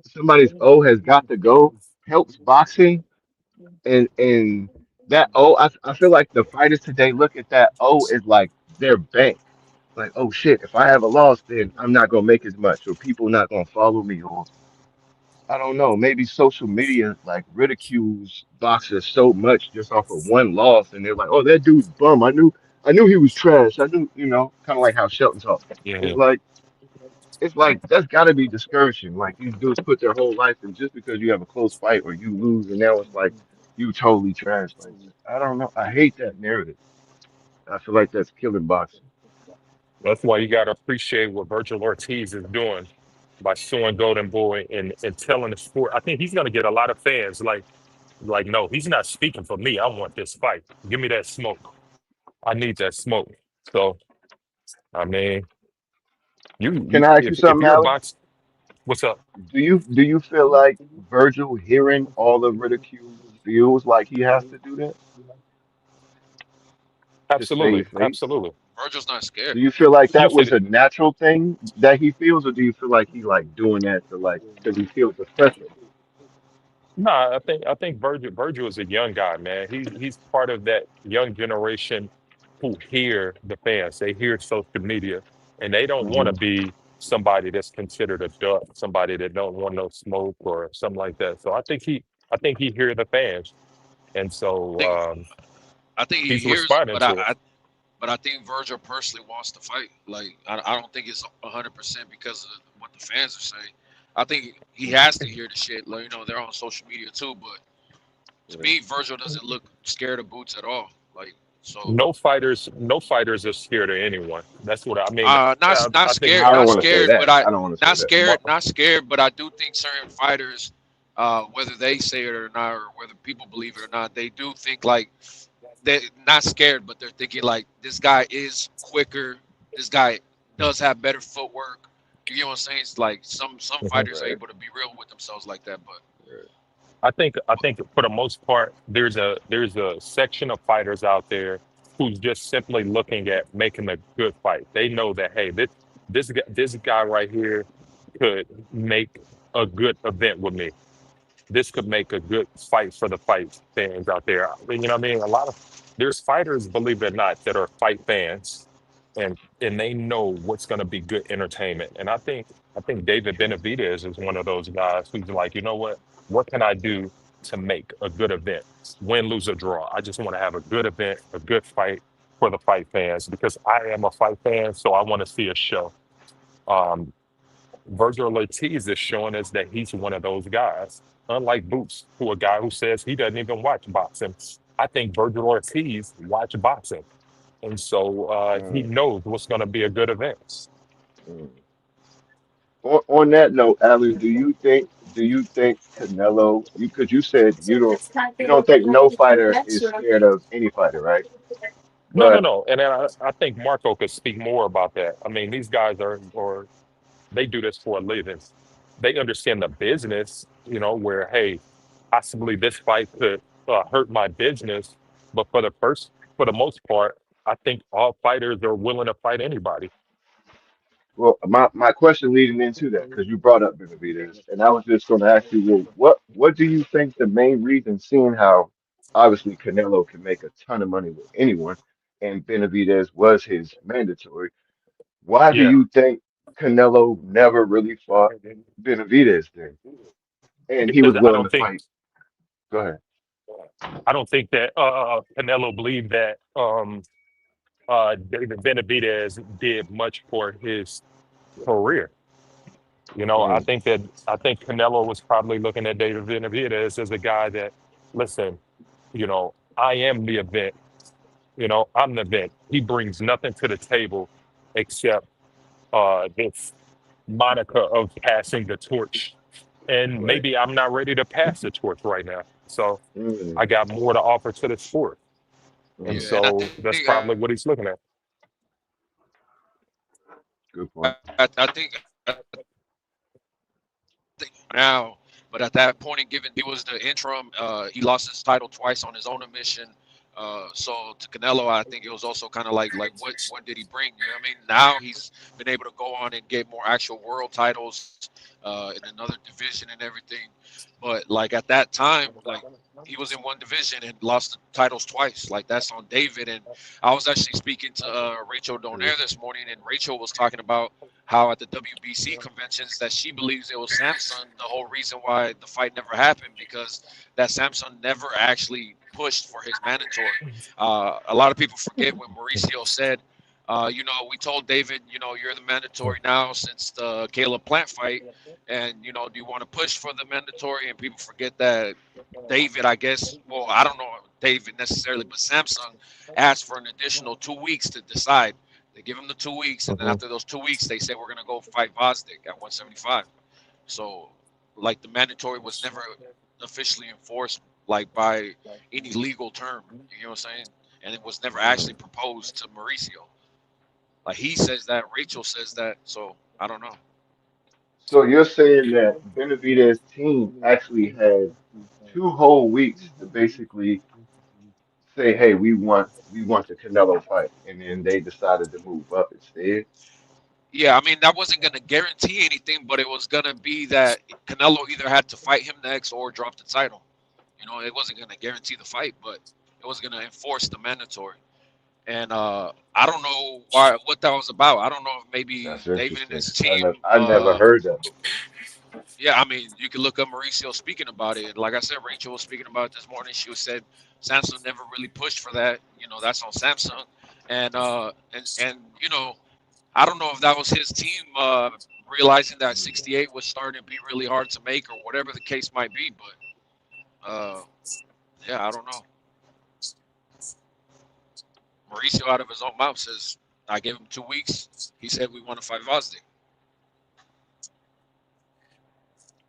somebody's O has got to go helps boxing and that I feel like the fighters today look at that as like their bank. Like, oh shit, if I have a loss, then I'm not gonna make as much, or people not gonna follow me, or I don't know, maybe social media like ridicules boxers so much just off of one loss, and they're like, oh, that dude's bum. I I knew he was trash. I knew, kind of like how Shelton talks. Yeah. It's like that's got to be discouraging. Like these dudes put their whole life in just because you have a close fight or you lose, and now it's like you totally trash. Like I don't know. I hate that narrative. I feel like that's killing boxing. That's why you got to appreciate what Virgil Ortiz is doing by suing Golden Boy and telling the sport. I think he's going to get a lot of fans. Like, no, he's not speaking for me. I want this fight. Give me that smoke. I need that smoke. So, I mean, Can I ask you if something, you're a Alan? box, what's up? Do you feel like Virgil hearing all the ridicule feels like he has to do that to Absolutely, save face? absolutely. Virgil's not scared. Do you feel like You that said was it. a natural thing that he feels, or do you feel like he like doing that to like because he feels the pressure? No, I think Virgil is a young guy, man. He's part of that young generation who hear the fans. They hear social media, and they don't want Hmm. to be somebody that's considered a duck, somebody that don't want no smoke or something like that. So I think he hear the fans, and I so think I think he he's hears it, responding to it. but I think Virgil personally wants to fight. Like I don't think it's 100% because of what the fans are saying. I think he has to hear the shit. Like, they're on social media too. But to Yeah. me, Virgil doesn't look scared of Boots at all. Like so, No fighters are scared of anyone. That's what I mean. not I think scared, I don't not want to say scared. But that. I don't want to say that. not scared. But I do think certain fighters, whether they say it or not, or whether people believe it or not, they do think like they're not scared, but they're thinking like this guy is quicker. This guy does have better footwork. You get what I'm saying? It's like some fighters are Right. able to be real with themselves like that. But Right. I think for the most part, there's a section of fighters out there who's just simply looking at making a good fight. They know that hey, this guy right here could make a good event with me. This could make a good fight for the fight fans out there. You know what I mean? There's fighters, believe it or not, that are fight fans, and they know what's going to be good entertainment. And I think David Benavidez is one of those guys who's like, you know what can I do to make a good event, win, lose, or draw? I just want to have a good event, a good fight for the fight fans because I am a fight fan, so I want to see a show. Um, Virgil Ortiz is showing us that he's one of those guys. Unlike Boots, who a guy who says he doesn't even watch boxing. I think Virgil Ortiz watch boxing, and so he Mm, knows what's going to be a good event. mm. On that note, Alan, do you think Canelo? Because you said you don't think no fighter is scared of any fighter, right? No, no, But no. And I think Marco could speak more about that. I mean, these guys or they do this for a living. They understand the business, where hey, possibly this fight could hurt my business, but for the most part, I think all fighters are willing to fight anybody. well, my question leading into that because you brought up Benavidez, and I was just going to ask you, well, what do you think the main reason, seeing how obviously Canelo can make a ton of money with anyone, and Benavidez was his mandatory. Why do Yeah, you think Canelo never really fought Benavidez then? And he because was willing to fight. Go ahead. I don't think that Canelo believed that David Benavidez did much for his career. Mm, I think Canelo was probably looking at David Benavidez as a guy that, listen, I am the event. I'm the event. He brings nothing to the table except this moniker of passing the torch. And right. maybe I'm not ready to pass the torch right now. So Mm, I got more to offer to the sport. And yeah, mm, and I so that's think probably what he's looking at. good point. I think now, but at that point in given, he was the interim. He lost his title twice on his own admission. So to Canelo, I think it was also kind of like what did he bring? You know what I mean? Now he's been able to go on and get more actual world titles in another division and everything. But like at that time, like he was in one division and lost the titles twice. Like that's on David. And I was actually speaking to Rachel Mm, Donaire this morning, and Rachel was talking about how at the WBC conventions that she believes it was Samson the whole reason why the fight never happened because that Samson never actually pushed for his mandatory. A lot of people forget when Mauricio said, you know, we told David, you know, you're the mandatory now since the Caleb Plant fight, and you know, do you want to push for the mandatory? And people forget that David, I guess, well, I don't know David necessarily, but Samsung asked for an additional 2 weeks to decide. They give him the 2 weeks, and then after those 2 weeks, they say we're gonna go fight Vosdick at 175. So, like, the mandatory was never officially enforced, like, by any legal term. You know what I'm saying? And it was never actually proposed to Mauricio. Like, he says that, Rachel says that, so I don't know. So you're saying that Benavidez' team actually had 2 whole weeks to basically say, "Hey, we want the Canelo fight," and then they decided to move up instead. Yeah, I mean, that wasn't going to guarantee anything, but it was going to be that Canelo either had to fight him next or drop the title. You know, it wasn't going to guarantee the fight, but it was going to enforce the mandatory. And I don't know what that was about. I don't know if maybe That's David and interesting. his team. I never heard that before. Yeah, I mean, you can look up Mauricio speaking about it. Like I said, Rachel was speaking about it this morning. She said Samsung never really pushed for that. You know, that's on Samsung. And you know, I don't know if that was his team realizing that 68 was starting to be really hard to make or whatever the case might be. But yeah, I don't know. Mauricio out of his own mouth says, I gave him 2 weeks. He said we want to fight Vosdick.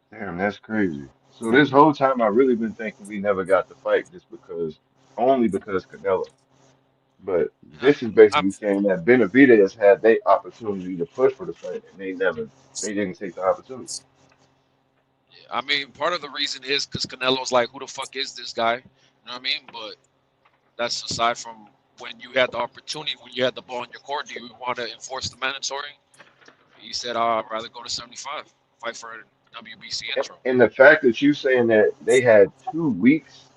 Damn, that's crazy. So this whole time I really been thinking we never got the fight just only because Canelo. But this is basically saying that Benavidez had their opportunity to push for the fight and they didn't take the opportunity. I mean, part of the reason is because Canelo's like, who the fuck is this guy? You know what I mean? But that's aside from when you had the opportunity, when you had the ball in your court, do you want to enforce the mandatory? He said, I'd rather go to 75, fight for a WBC intro. And the fact that you saying that they had 2 weeks,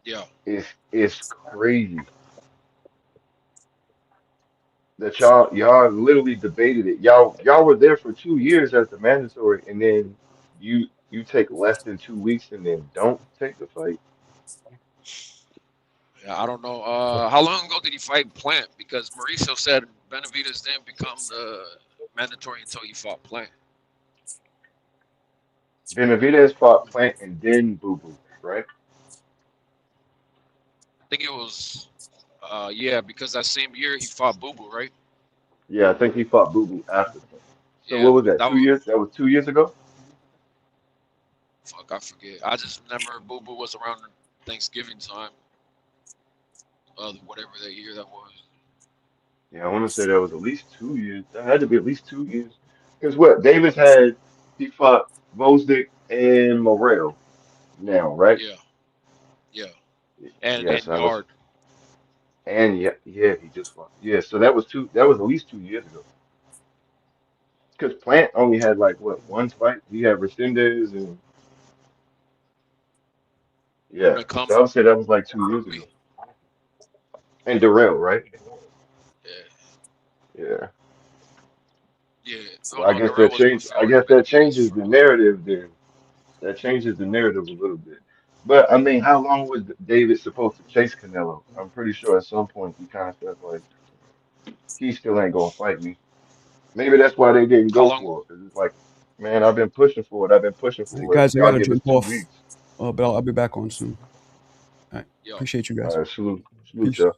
yeah, is crazy. That y'all literally debated it. Y'all were there for 2 years as the mandatory, and then you take less than 2 weeks and then don't take the fight. Yeah, I don't know. How long ago did he fight Plant? Because Mauricio said Benavidez didn't become the mandatory until he fought Plant. Benavidez fought Plant and then Boo Boo, right? I think it was, yeah, because that same year he fought Boo Boo, right? Yeah, I think he fought Boo Boo after Plant. So Yeah, what was that? 2 years? That was 2 years ago? Fuck, I forget. I just remember Boo Boo was around Thanksgiving time. Whatever that year that was. Yeah, I want to say that was at least 2 years. That had to be at least 2 years. Because what Davis he fought Vosdick and Morrell now, right? Yeah. And Yes, Yard. And yeah, he just fought. Yeah, so that was at least 2 years ago. Because Plant only had like what, one fight? He had Resendez and yeah. So I would say that was like 2 years ago. And Darrell, right? Yeah. Well, I guess that changes the narrative then. That changes the narrative a little bit. But I mean, how long was David supposed to chase Canelo? I'm pretty sure at some point he kind of felt like he still ain't gonna fight me. Maybe that's why they didn't go for it. Cause it's like, man, I've been pushing for it. Hey guys, I Y'all gotta give us jump 2 off. weeks. But I'll be back on soon. All right. Appreciate you guys. All right, salute, Peace. y'all.